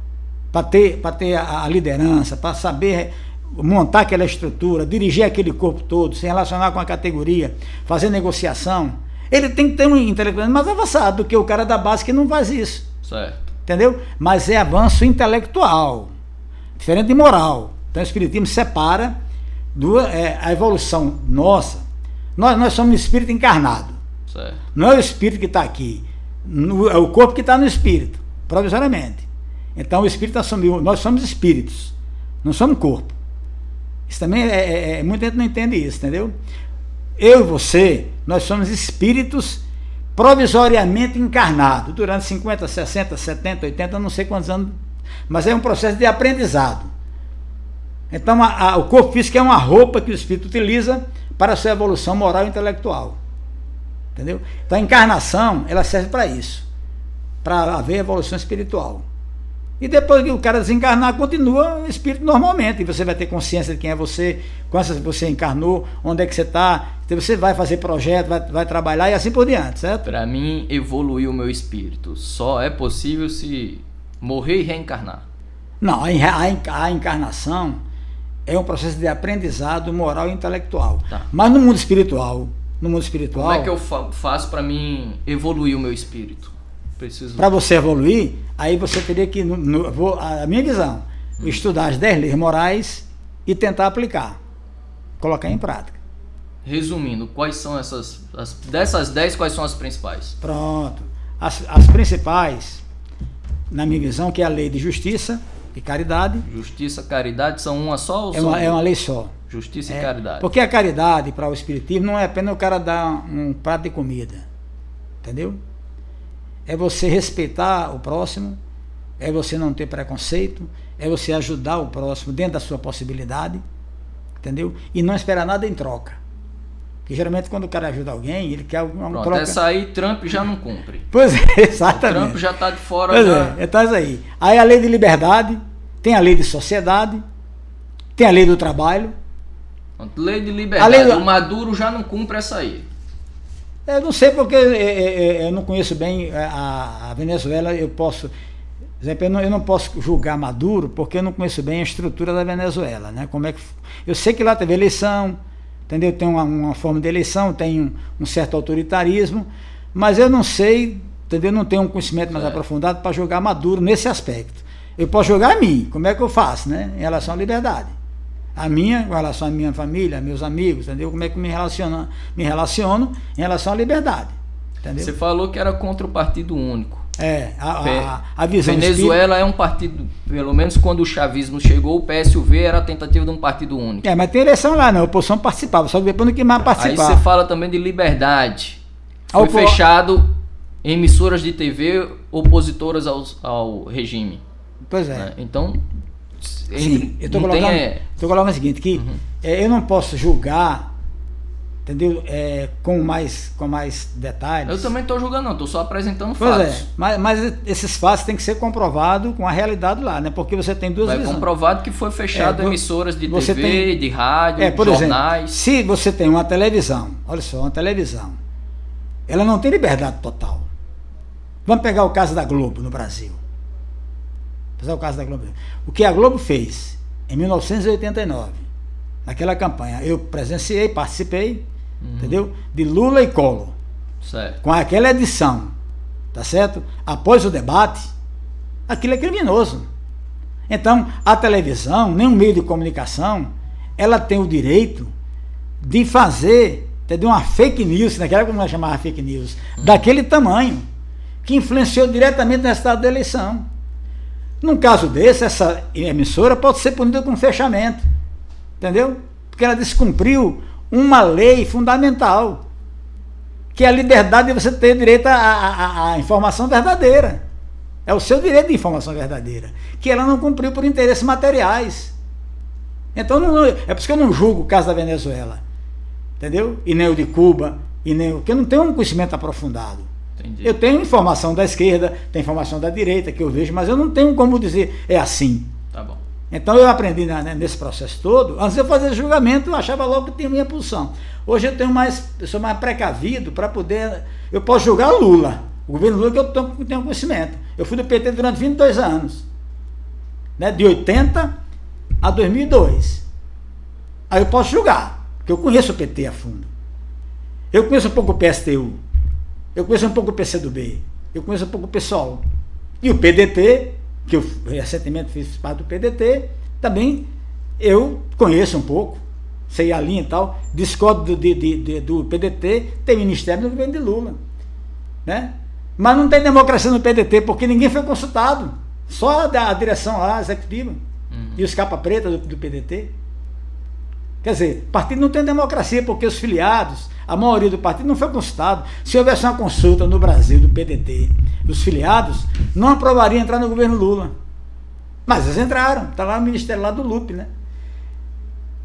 [SPEAKER 2] para ter a liderança, para saber montar aquela estrutura, dirigir aquele corpo todo, se relacionar com a categoria, fazer negociação, ele tem que ter um intelectual mais avançado do que o cara da base que não faz isso.
[SPEAKER 1] Certo.
[SPEAKER 2] Entendeu? Mas é avanço intelectual, diferente de moral. Então o Espiritismo separa a evolução nossa. Nós somos um espírito encarnado.
[SPEAKER 1] Certo.
[SPEAKER 2] Não é o espírito que está aqui, é o corpo que está no espírito, provisoriamente. Então o espírito assumiu, nós somos espíritos, não somos corpo. Isso também muita gente não entende isso, entendeu? Eu e você, nós somos espíritos provisoriamente encarnados, durante 50, 60, 70, 80, não sei quantos anos, mas é um processo de aprendizado. Então o corpo físico é uma roupa que o espírito utiliza para a sua evolução moral e intelectual. Entendeu? Então a encarnação, ela serve para isso, para haver evolução espiritual. E depois que o cara desencarnar, continua o espírito normalmente. E você vai ter consciência de quem é você, quantas você encarnou, onde é que você está. Então você vai fazer projeto, vai trabalhar e assim por diante, certo?
[SPEAKER 1] Para mim, evoluir o meu espírito só é possível se morrer e reencarnar.
[SPEAKER 2] Não, a encarnação é um processo de aprendizado moral e intelectual. Tá. Mas no mundo espiritual...
[SPEAKER 1] Como é que eu faço para mim evoluir o meu espírito?
[SPEAKER 2] Para você evoluir, aí você teria que, a minha visão, estudar as 10 leis morais e tentar aplicar, colocar em prática.
[SPEAKER 1] Resumindo, quais são dessas 10, quais são as principais?
[SPEAKER 2] Pronto. As principais, na minha visão, que é a lei de justiça e caridade.
[SPEAKER 1] Justiça e caridade são uma só ou
[SPEAKER 2] é uma lei só.
[SPEAKER 1] Justiça e caridade.
[SPEAKER 2] Porque a caridade, para o espiritismo, não é apenas o cara dar um prato de comida. Entendeu? É você respeitar o próximo, é você não ter preconceito, é você ajudar o próximo dentro da sua possibilidade, entendeu? E não esperar nada em troca. Porque geralmente quando o cara ajuda alguém, ele quer alguma troca.
[SPEAKER 1] Essa aí Trump já não cumpre.
[SPEAKER 2] Pois é, exatamente.
[SPEAKER 1] O Trump já está de fora.
[SPEAKER 2] Pois é, então é isso aí. Aí a lei de liberdade, tem a lei de sociedade, tem a lei do trabalho.
[SPEAKER 1] Lei de liberdade, o Maduro já não cumpre essa aí.
[SPEAKER 2] Eu não sei porque eu não conheço bem a Venezuela, eu não posso julgar Maduro porque eu não conheço bem a estrutura da Venezuela, né? Como é que, eu sei que lá teve eleição, entendeu? Tem uma forma de eleição, tem um certo autoritarismo, mas eu não sei, entendeu? Não tenho um conhecimento mais aprofundado para julgar Maduro nesse aspecto. Eu posso julgar a mim, como é que eu faço, né? Em relação à liberdade. A minha, com relação à minha família, meus amigos, entendeu? Como é que me relaciono em relação à liberdade, entendeu?
[SPEAKER 1] Você falou que era contra o partido único.
[SPEAKER 2] A visão
[SPEAKER 1] Venezuela é um partido, pelo menos quando o chavismo chegou, o PSUV era a tentativa de um partido único.
[SPEAKER 2] Mas tem eleição lá, a oposição participava, só que depois não quis mais participar.
[SPEAKER 1] Aí você fala também de liberdade. Foi fechado emissoras de TV opositoras ao regime.
[SPEAKER 2] Pois é.
[SPEAKER 1] Né? Então,
[SPEAKER 2] sim, eu estou colocando o seguinte, que eu não posso julgar, entendeu? Com mais detalhes.
[SPEAKER 1] Eu também estou julgando, não, estou só apresentando fatos.
[SPEAKER 2] Mas esses fatos têm que ser comprovados com a realidade lá, né? Porque você tem duas visões.
[SPEAKER 1] É comprovado que foi fechado emissoras de TV, de rádio,
[SPEAKER 2] por
[SPEAKER 1] jornais.
[SPEAKER 2] Exemplo, se você tem uma televisão, olha só, uma televisão, ela não tem liberdade total. Vamos pegar o caso da Globo no Brasil. O que a Globo fez em 1989, naquela campanha, eu presenciei, participei, entendeu? De Lula e Collor.
[SPEAKER 1] Certo.
[SPEAKER 2] Com aquela edição, tá certo? Após o debate, aquilo é criminoso. Então, a televisão, nenhum meio de comunicação, ela tem o direito de fazer, entendeu? Uma fake news, naquela época nós chamava fake news, daquele tamanho, que influenciou diretamente no resultado da eleição. Num caso desse, essa emissora pode ser punida com fechamento, entendeu? Porque ela descumpriu uma lei fundamental, que é a liberdade de você ter direito à informação verdadeira. É o seu direito de informação verdadeira, que ela não cumpriu por interesses materiais. Então, é por isso que eu não julgo o caso da Venezuela, entendeu? E nem o de Cuba, porque eu não tenho um conhecimento aprofundado. Entendi. Eu tenho informação da esquerda, tenho informação da direita que eu vejo, mas eu não tenho como dizer é assim.
[SPEAKER 1] Tá bom.
[SPEAKER 2] Então eu aprendi nesse processo todo, antes de eu fazer julgamento, eu achava logo que tinha minha posição. Hoje eu sou mais precavido para poder. Eu posso julgar Lula, o governo Lula que eu tenho conhecimento. Eu fui do PT durante 22 anos, né, de 80 a 2002. Aí eu posso julgar, porque eu conheço o PT a fundo. Eu conheço um pouco o PSTU. Eu conheço um pouco o PCdoB, eu conheço um pouco o PSOL. E o PDT, que eu recentemente fiz parte do PDT, também eu conheço um pouco, sei a linha e tal, discordo do PDT, tem ministério no governo de Lula. Né? Mas não tem democracia no PDT, porque ninguém foi consultado, só a direção lá, executiva, e os capa preta do PDT. Quer dizer, o partido não tem democracia, porque os filiados, a maioria do partido não foi consultado. Se houvesse uma consulta no Brasil do PDT, dos filiados, não aprovaria entrar no governo Lula. Mas eles entraram, está lá no ministério lá do Lupe, né?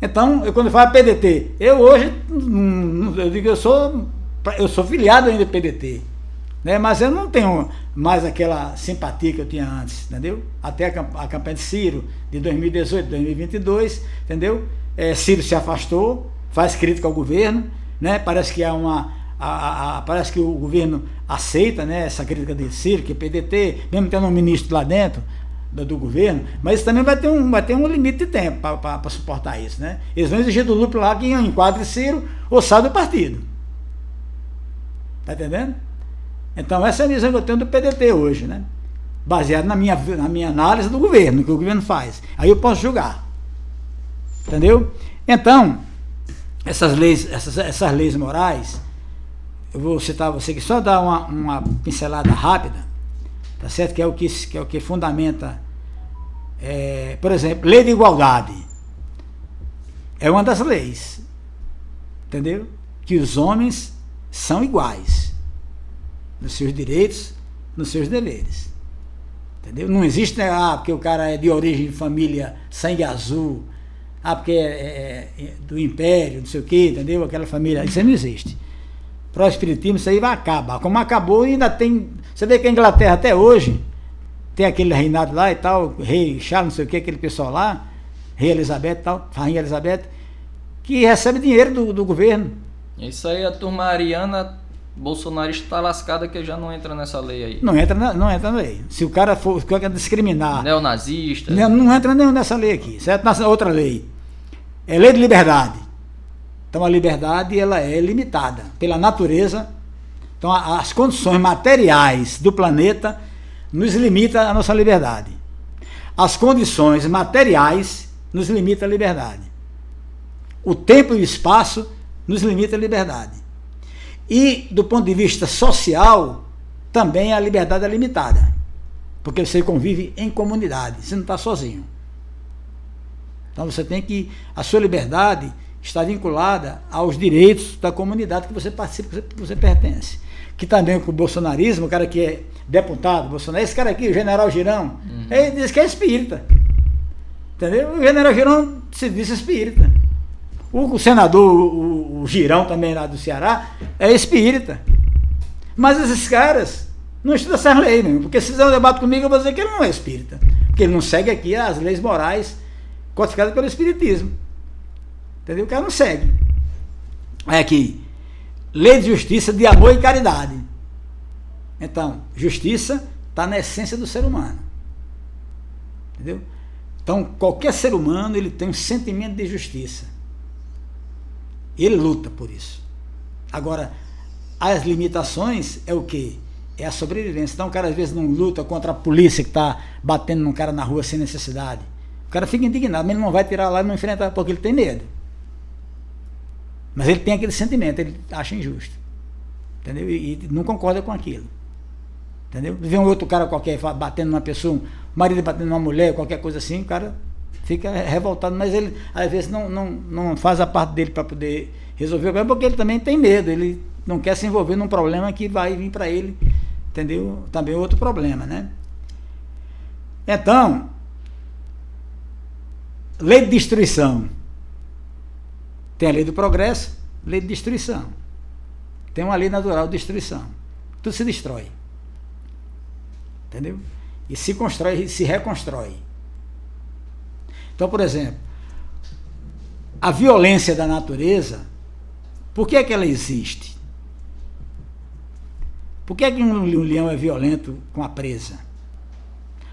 [SPEAKER 2] Então, quando eu falo PDT, eu hoje, eu digo, eu sou filiado ainda do PDT, né? Mas eu não tenho mais aquela simpatia que eu tinha antes, entendeu? Até a campanha de Ciro, de 2018, 2022, entendeu? Ciro se afastou, faz crítica ao governo, né? Parece que parece que o governo aceita, né, essa crítica de Ciro, que é PDT, mesmo tendo um ministro lá dentro do governo, mas também vai ter um limite de tempo para suportar isso, né? Eles vão exigir do Lupe lá que enquadre Ciro ou saia do partido. Tá entendendo? Então essa é a visão que eu tenho do PDT hoje, né? Baseado na minha análise do governo, que o governo faz. Aí eu posso julgar. Entendeu? Então, essas leis morais, eu vou citar você que só dar uma pincelada rápida, tá certo? Que é o que fundamenta, por exemplo, lei de igualdade. É uma das leis, entendeu? Que os homens são iguais nos seus direitos, nos seus deveres. Entendeu? Não existe, né, porque o cara é de origem de família sangue azul, porque é do império, não sei o quê, entendeu? Aquela família, isso aí não existe. Para o espiritismo isso aí vai acabar. Como acabou, ainda tem... Você vê que a Inglaterra até hoje tem aquele reinado lá e tal, rei Charles, não sei o quê, aquele pessoal lá, rei Elizabeth e tal, rainha Elizabeth, que recebe dinheiro do governo.
[SPEAKER 1] Isso aí, a turma ariana bolsonarista está lascada, que já não entra nessa lei aí.
[SPEAKER 2] Não entra na lei. Se o cara for discriminar...
[SPEAKER 1] Neonazista.
[SPEAKER 2] Não entra nem nessa lei aqui, certo? Na outra lei. É lei de liberdade. Então a liberdade ela é limitada pela natureza. Então as condições materiais do planeta nos limitam a nossa liberdade. As condições materiais nos limitam a liberdade. O tempo e o espaço nos limitam a liberdade. E do ponto de vista social, também a liberdade é limitada. Porque você convive em comunidade, você não está sozinho. Então você tem que... A sua liberdade está vinculada aos direitos da comunidade que você participa, que você pertence. Que também com o bolsonarismo, o cara que é deputado, Bolsonaro, esse cara aqui, o general Girão, ele diz que é espírita. Entendeu? O general Girão se diz espírita. O senador, o Girão também lá do Ceará, é espírita. Mas esses caras não estudam essas leis mesmo, porque se fizer um debate comigo, eu vou dizer que ele não é espírita. Porque ele não segue aqui as leis morais codificadas pelo espiritismo. Entendeu? O cara não segue. Aí aqui, lei de justiça, de amor e caridade. Então, justiça está na essência do ser humano. Entendeu? Então, qualquer ser humano, ele tem um sentimento de justiça. Ele luta por isso. Agora, as limitações é o quê? É a sobrevivência. Então o cara às vezes não luta contra a polícia que está batendo num cara na rua sem necessidade. O cara fica indignado, mas ele não vai tirar lá e não enfrentar porque ele tem medo. Mas ele tem aquele sentimento, ele acha injusto. Entendeu? E não concorda com aquilo. Entendeu? Vê um outro cara qualquer batendo numa pessoa, um marido batendo numa mulher, qualquer coisa assim, o cara fica revoltado, mas ele às vezes não faz a parte dele para poder resolver o problema, porque ele também tem medo, ele não quer se envolver num problema que vai vir para ele, entendeu? Também outro problema, né? Então, lei de destruição. Tem a lei do progresso, lei de destruição. Tem uma lei natural de destruição. Tudo se destrói. Entendeu? E se constrói e se reconstrói. Então, por exemplo, a violência da natureza, por que é que ela existe? Por que é que um leão é violento com a presa?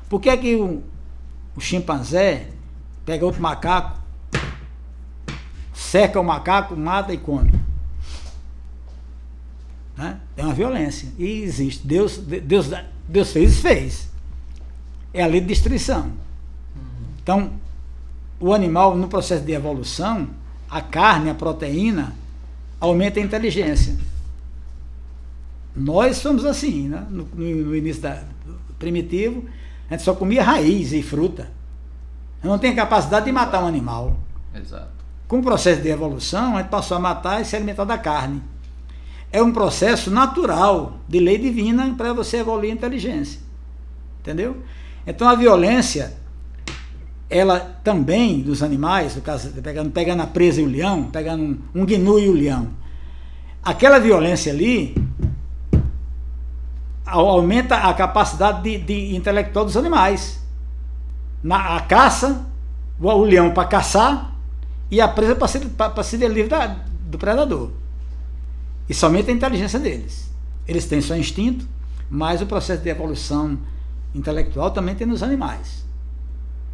[SPEAKER 2] Por que é que o chimpanzé pega outro macaco, cerca o macaco, mata e come? Né? É uma violência. E existe. Deus fez e fez. É a lei de destruição. Então, o animal, no processo de evolução, a carne, a proteína, aumenta a inteligência. Nós somos assim, né? No início do primitivo, a gente só comia raiz e fruta. Eu não tenho capacidade de matar um animal.
[SPEAKER 1] Exato.
[SPEAKER 2] Com o processo de evolução, a gente passou a matar e se alimentar da carne. É um processo natural, de lei divina, para você evoluir a inteligência. Entendeu? Então a violência, ela também, dos animais, no caso, pegando a presa e o leão, pegando um gnu e o leão, aquela violência ali aumenta a capacidade de intelectual dos animais. A caça, o leão para caçar e a presa para se livre do predador. E somente a inteligência deles. Eles têm só instinto, mas o processo de evolução intelectual também tem nos animais.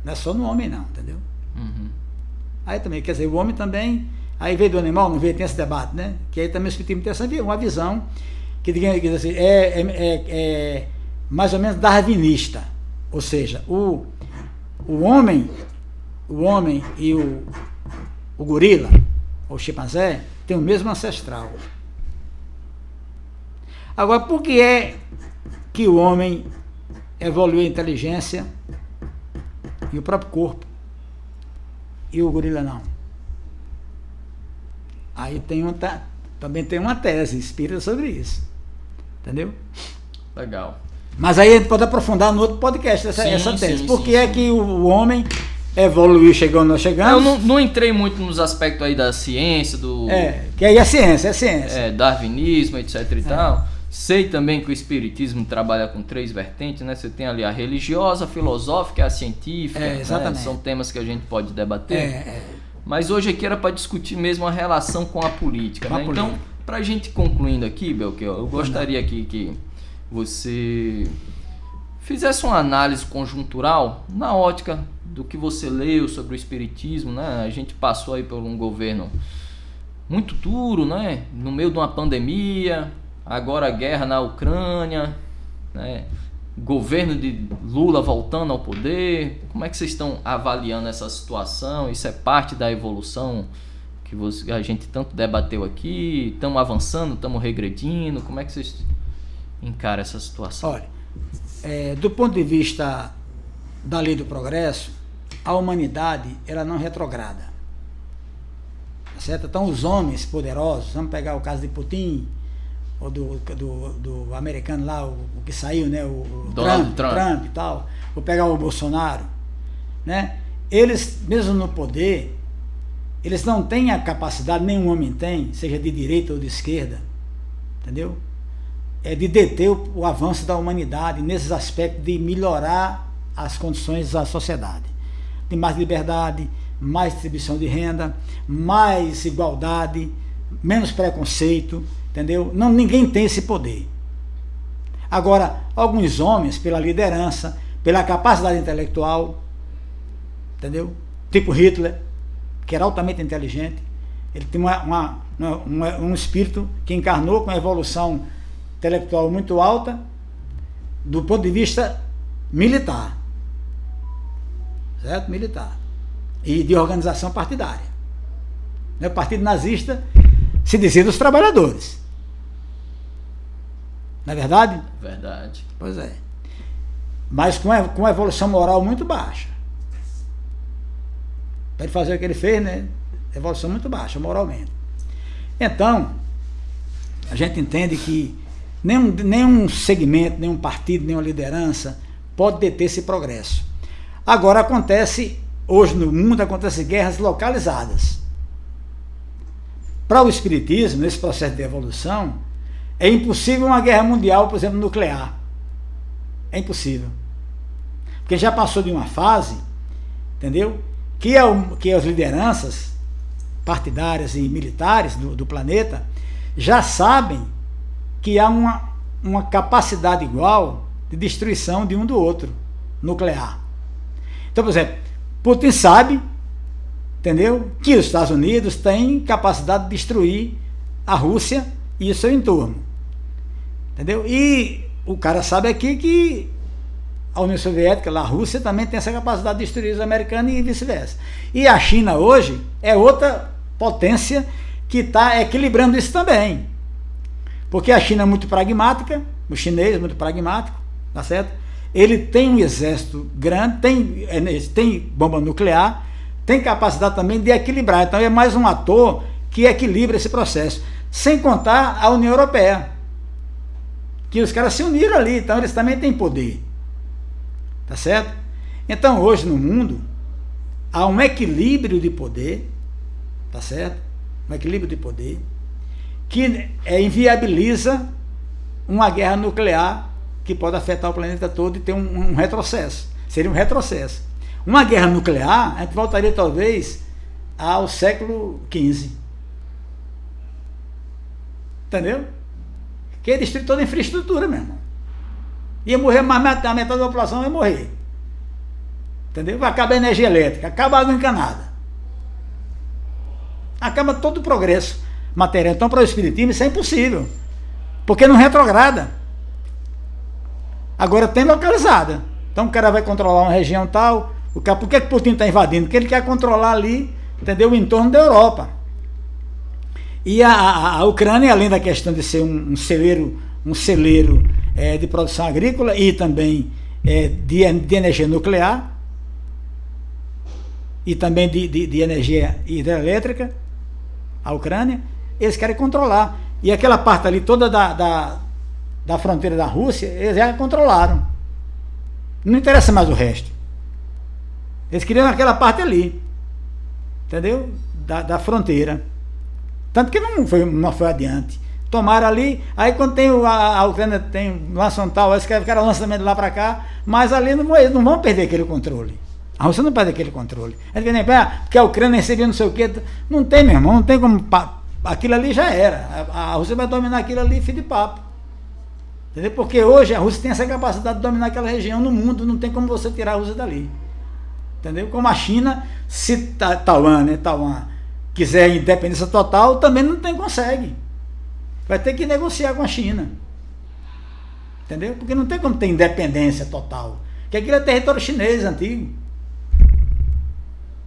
[SPEAKER 2] Não é só no homem não, entendeu?
[SPEAKER 1] Uhum.
[SPEAKER 2] Aí também, quer dizer, o homem também, aí veio do animal, não veio, tem esse debate, né? Que aí também o espiritismo tem uma visão que diz assim, é mais ou menos darwinista. Ou seja, o homem e o gorila, ou o chimpanzé, tem o mesmo ancestral. Agora, por que é que o homem evoluiu a inteligência e o próprio corpo e o gorila não? Aí também tem uma tese espírita sobre isso. Entendeu?
[SPEAKER 1] Legal.
[SPEAKER 2] Mas aí a gente pode aprofundar no outro podcast essa tese. Por que é que o homem evoluiu, chegou onde nós chegamos?
[SPEAKER 1] Eu não entrei muito nos aspectos aí da ciência,
[SPEAKER 2] que aí é ciência.
[SPEAKER 1] Darwinismo, etc e tal. Sei também que o espiritismo trabalha com 3 vertentes, né? Você tem ali a religiosa, a filosófica e a científica.
[SPEAKER 2] Exatamente.
[SPEAKER 1] Né? São temas que a gente pode debater. Mas hoje aqui era para discutir mesmo a relação com a política. Né? Então, para a gente concluindo aqui, Belchior, eu gostaria aqui que você fizesse uma análise conjuntural na ótica do que você leu sobre o espiritismo, né? A gente passou aí por um governo muito duro, né? No meio de uma pandemia, agora a guerra na Ucrânia, né? Governo de Lula voltando ao poder. Como é que vocês estão avaliando essa situação? Isso é parte da evolução que a gente tanto debateu aqui? Estamos avançando, estamos regredindo? Como é que vocês encaram essa situação?
[SPEAKER 2] Olha, do ponto de vista da lei do progresso, a humanidade ela não retrograda, certo? Então os homens poderosos, vamos pegar o caso de Putin, ou do americano lá, o que saiu, né, o Trump e tal, vou pegar o Bolsonaro, né? Eles, mesmo no poder, eles não têm a capacidade, nenhum homem tem, seja de direita ou de esquerda, entendeu? De deter o avanço da humanidade nesses aspectos de melhorar as condições da sociedade, de mais liberdade, mais distribuição de renda, mais igualdade, menos preconceito, entendeu? Não, ninguém tem esse poder. Agora, alguns homens, pela liderança, pela capacidade intelectual, entendeu? Tipo Hitler, que era altamente inteligente, ele tinha um espírito que encarnou com a evolução intelectual muito alta do ponto de vista militar, certo? Militar e de organização partidária. O partido nazista se dizia dos trabalhadores, não é verdade?
[SPEAKER 1] Verdade.
[SPEAKER 2] Pois é, mas com a evolução moral muito baixa para ele fazer o que ele fez, né? Evolução muito baixa moralmente. Então a gente entende que nenhum segmento, nenhum partido, nenhuma liderança pode deter esse progresso. Agora hoje no mundo acontecem guerras localizadas. Para o espiritismo, nesse processo de evolução, é impossível uma guerra mundial, por exemplo, nuclear. É impossível. Porque já passou de uma fase, entendeu? Que as lideranças partidárias e militares do planeta já sabem que há uma capacidade igual de destruição de um do outro, nuclear. Então, por exemplo, Putin sabe, entendeu, que os Estados Unidos têm capacidade de destruir a Rússia e o seu entorno, entendeu? E o cara sabe aqui que a União Soviética, a Rússia, também tem essa capacidade de destruir os americanos e vice-versa. E a China hoje é outra potência que está equilibrando isso também. Porque a China é muito pragmática, o chinês é muito pragmático, tá certo? Ele tem um exército grande, tem bomba nuclear, tem capacidade também de equilibrar. Então é mais um ator que equilibra esse processo. Sem contar a União Europeia, que os caras se uniram ali, então eles também têm poder. Tá certo? Então hoje no mundo há um equilíbrio de poder, tá certo? Um equilíbrio de poder que inviabiliza uma guerra nuclear que pode afetar o planeta todo e ter um retrocesso. Seria um retrocesso. Uma guerra nuclear, a gente voltaria talvez ao século XV. Entendeu? Que ia destruir toda a infraestrutura, meu irmão. Ia morrer mais a metade da população, ia morrer. Entendeu? Vai acabar a energia elétrica, acaba a água encanada. Acaba todo o progresso material. Então, para o espiritismo, isso é impossível. Porque não retrograda. Agora tem localizada. Então, o cara vai controlar uma região tal. Por que o Putin está invadindo? Porque ele quer controlar ali, entendeu? O entorno da Europa. E a Ucrânia, além da questão de ser um celeiro de produção agrícola e também de energia nuclear e também de energia hidrelétrica, a Ucrânia, eles querem controlar. E aquela parte ali toda da da fronteira da Rússia, eles já controlaram. Não interessa mais o resto. Eles queriam aquela parte ali, entendeu? Da fronteira. Tanto que não foi adiante. Tomaram ali, aí quando tem a Ucrânia lança um tal, eles querem lançamento lá para cá, mas ali eles não vão perder aquele controle. A Rússia não perde aquele controle. Porque a Ucrânia recebia não sei o quê. Não tem, meu irmão, não tem como. Aquilo ali já era. A Rússia vai dominar aquilo ali, filho de papo. Entendeu? Porque hoje a Rússia tem essa capacidade de dominar aquela região no mundo, não tem como você tirar a Rússia dali. Entendeu? Como a China, se Taiwan quiser independência total, também não consegue. Vai ter que negociar com a China. Entendeu? Porque não tem como ter independência total. Porque aquilo é território chinês antigo.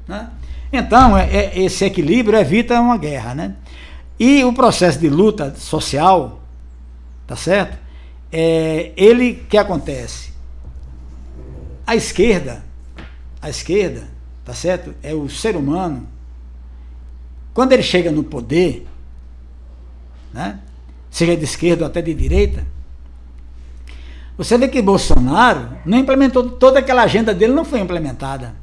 [SPEAKER 2] Né? Então, esse equilíbrio evita uma guerra. Né? E o processo de luta social, tá certo? Que acontece? A esquerda, tá certo? É o ser humano, quando ele chega no poder, né? Seja de esquerda ou até de direita, você vê que Bolsonaro não implementou toda aquela agenda dele, não foi implementada.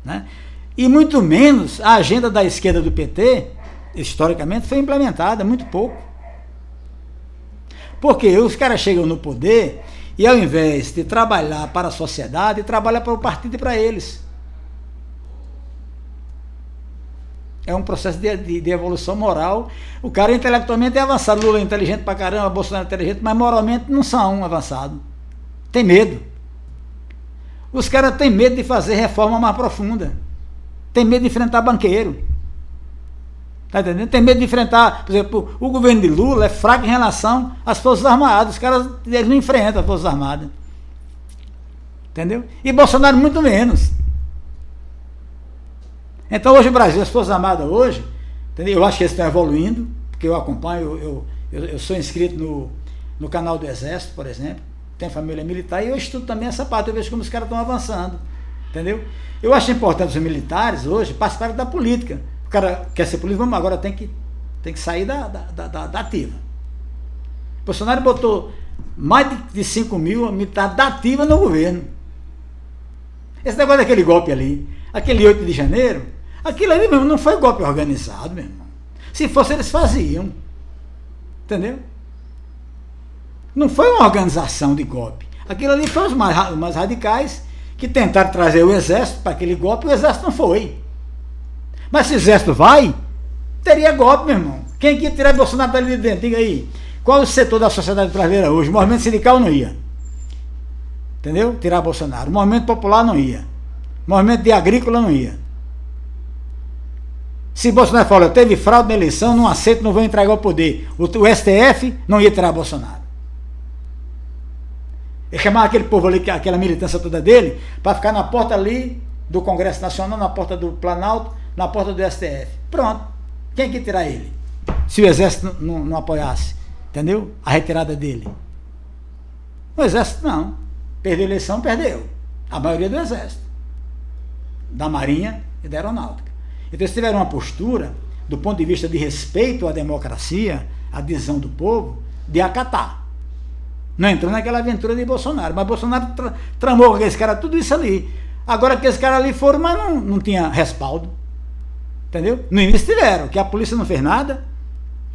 [SPEAKER 2] Né? E muito menos a agenda da esquerda do PT, historicamente, foi implementada, muito pouco. Porque os caras chegam no poder e ao invés de trabalhar para a sociedade, trabalham para o partido e para eles. É um processo de evolução moral. O cara intelectualmente é avançado, Lula é inteligente pra caramba, Bolsonaro é inteligente, mas moralmente não são avançados. Tem medo. Os caras têm medo de fazer reforma mais profunda. Tem medo de enfrentar banqueiro. Tá entendendo? Tem medo de enfrentar, por exemplo, o governo de Lula é fraco em relação às Forças Armadas. Os caras, eles não enfrentam as Forças Armadas. Entendeu? E Bolsonaro muito menos. Então hoje o Brasil, as Forças Armadas hoje, entendeu? Eu acho que eles estão evoluindo, porque eu acompanho, eu sou inscrito no canal do Exército, por exemplo, tenho família militar, e eu estudo também essa parte, eu vejo como os caras estão avançando, entendeu? Eu acho importante os militares hoje participarem da política. O cara quer ser político, vamos agora tem que sair da ativa. O Bolsonaro botou mais de 5 mil militares da ativa no governo. Esse negócio daquele golpe ali, aquele 8 de janeiro, aquilo ali mesmo não foi golpe organizado, meu irmão. Se fosse, eles faziam. Entendeu? Não foi uma organização de golpe. Aquilo ali foi os mais radicais que tentaram trazer o exército para aquele golpe e o exército não foi. Mas se o exército vai, teria golpe, meu irmão. Quem quer tirar Bolsonaro dali de dentro? Diga aí. Qual é o setor da sociedade brasileira hoje? O movimento sindical não ia. Entendeu? Tirar Bolsonaro. O movimento popular não ia. O movimento de agrícola não ia. Se Bolsonaro fala, teve fraude na eleição, não aceito, não vou entregar o poder. O STF não ia tirar Bolsonaro. Ele chamava aquele povo ali, aquela militância toda dele, para ficar na porta ali do Congresso Nacional, na porta do Planalto, na porta do STF. Pronto. Quem que ia tirar ele? Se o Exército não apoiasse, entendeu? A retirada dele. O Exército não. Perdeu a eleição, perdeu. A maioria do Exército. Da Marinha e da Aeronáutica. Então, se tiver uma postura, do ponto de vista de respeito à democracia, à decisão do povo, de acatar. Não entrou naquela aventura de Bolsonaro, mas Bolsonaro tramou com aqueles caras, tudo isso ali. Agora aqueles caras ali foram, mas não tinha respaldo. Entendeu? No início tiveram, que a polícia não fez nada,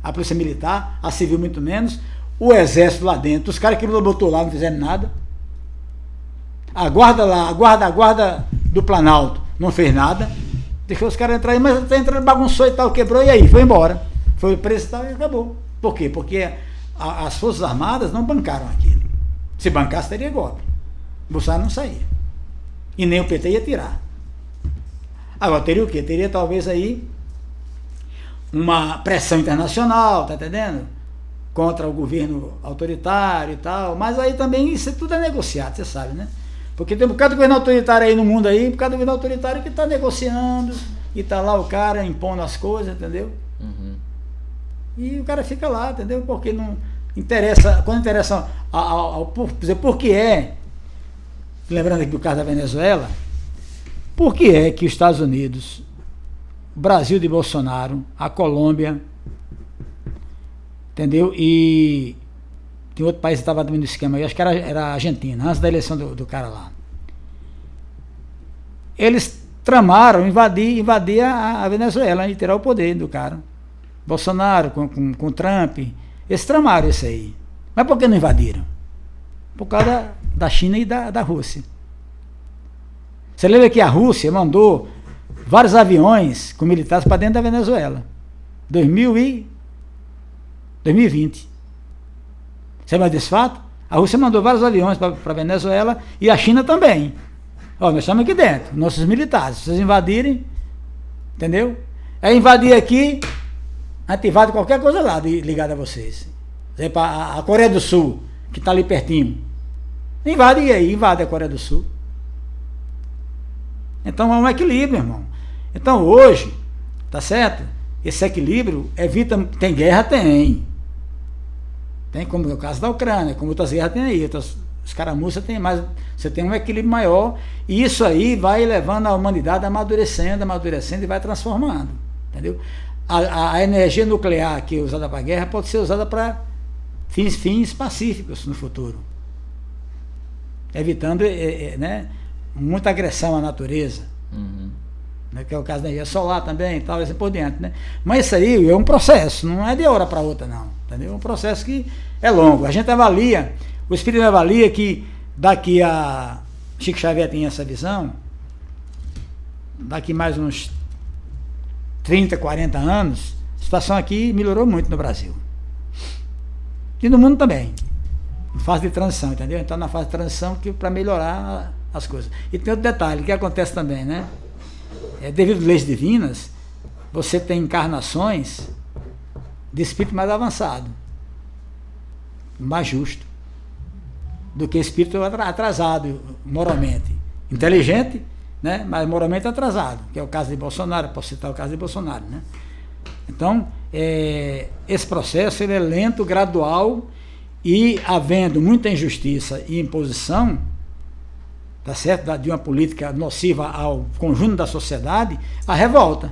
[SPEAKER 2] a polícia militar, a civil muito menos, o exército lá dentro, os caras que Lula botou lá não fizeram nada. A guarda lá, a guarda do Planalto não fez nada. Deixou os caras entrar aí, mas tá entrando, bagunçou e tal, quebrou, e aí? Foi embora. Foi preso e tal, e acabou. Por quê? Porque as Forças Armadas não bancaram aquilo. Se bancasse, teria golpe. Bolsonaro não saía. E nem o PT ia tirar. Agora, teria o quê? Teria talvez aí uma pressão internacional, tá entendendo? Contra o governo autoritário e tal. Mas aí também isso tudo é negociado, você sabe, né? Porque tem um bocado de governo autoritário aí no mundo aí, um bocado de governo autoritário que está negociando, e tá lá o cara impondo as coisas, entendeu? Uhum. E o cara fica lá, entendeu? Porque não interessa, quando interessa por que é, lembrando aqui o caso da Venezuela, por que é que os Estados Unidos, o Brasil de Bolsonaro, a Colômbia, entendeu? E Tinha outro país que estava dominando o esquema, eu acho que era a Argentina, antes da eleição do cara lá. Eles tramaram invadir a Venezuela e tirar o poder do cara. Bolsonaro com Trump, eles tramaram isso aí. Mas por que não invadiram? Por causa da China e da Rússia. Você lembra que a Rússia mandou vários aviões com militares para dentro da Venezuela. 2020. Você lembra desse fato? A Rússia mandou vários aviões para a Venezuela e a China também. Ó, nós estamos aqui dentro, nossos militares. Se vocês invadirem, entendeu? É invadir aqui, a gente invade qualquer coisa lá ligada a vocês. Por exemplo, a Coreia do Sul, que está ali pertinho. Invade aí, invade a Coreia do Sul. Então é um equilíbrio, irmão. Então hoje, tá certo? Esse equilíbrio evita. Tem guerra? Tem. Tem, como é o caso da Ucrânia, como outras guerras tem aí, outras escaramuças tem mais. Você tem um equilíbrio maior, e isso aí vai levando a humanidade amadurecendo e vai transformando. Entendeu? A energia nuclear que é usada para a guerra pode ser usada para fins pacíficos no futuro. Evitando né, muita agressão à natureza. Né, que é o caso da energia solar também e tal, assim por diante. Né? Mas isso aí é um processo, não é de hora para outra, não. Entendeu? É um processo que é longo. A gente avalia, o espírito avalia que daqui a. Chico Xavier tinha essa visão, daqui mais uns 30, 40 anos, a situação aqui melhorou muito no Brasil. E no mundo também. Em fase de transição, entendeu? Então na fase de transição para melhorar as coisas. E tem outro detalhe que acontece também, né? Devido às leis divinas, você tem encarnações de espírito mais avançado, mais justo, do que espírito atrasado moralmente. Inteligente, né? Mas moralmente atrasado, que é o caso de Bolsonaro, posso citar o caso de Bolsonaro, né? Então, esse processo ele é lento, gradual, e havendo muita injustiça e imposição, tá certo? De uma política nociva ao conjunto da sociedade, a revolta.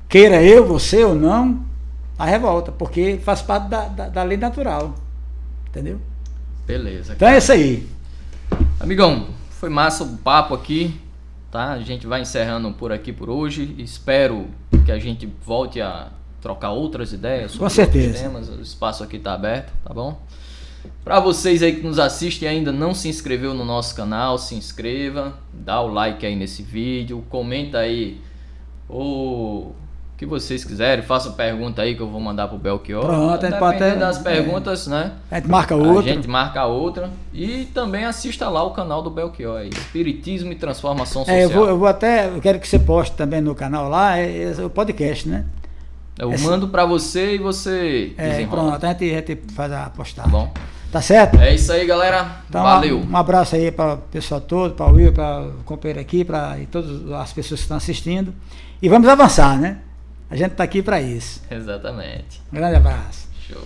[SPEAKER 2] Queira eu, você ou não, a revolta, porque faz parte da lei natural. Entendeu?
[SPEAKER 1] Beleza.
[SPEAKER 2] Então é isso aí.
[SPEAKER 1] Amigão, foi massa o papo aqui, tá? A gente vai encerrando por aqui por hoje. Espero que a gente volte a trocar outras ideias sobre outros temas. O espaço aqui tá aberto, tá bom? Para vocês aí que nos assistem e ainda não se inscreveu no nosso canal, se inscreva, dá o like aí nesse vídeo, comenta aí o que vocês quiserem, faça pergunta aí que eu vou mandar pro Belchior.
[SPEAKER 2] Pronto, a gente pode até
[SPEAKER 1] das perguntas, né?
[SPEAKER 2] A gente marca outra.
[SPEAKER 1] A gente marca outra e também assista lá o canal do Belchior aí, Espiritismo e Transformação Social.
[SPEAKER 2] Eu quero que você poste também no canal lá, o podcast, né?
[SPEAKER 1] Eu mando pra você e você desenrola.
[SPEAKER 2] Pronto, a gente faz a postagem.
[SPEAKER 1] Tá bom?
[SPEAKER 2] Tá certo?
[SPEAKER 1] É isso aí, galera.
[SPEAKER 2] Então,
[SPEAKER 1] valeu.
[SPEAKER 2] Um abraço aí para o pessoal todo, para o Will, para o companheiro aqui, e todas as pessoas que estão assistindo. E vamos avançar, né? A gente tá aqui para isso.
[SPEAKER 1] Exatamente.
[SPEAKER 2] Um grande abraço.
[SPEAKER 1] Show.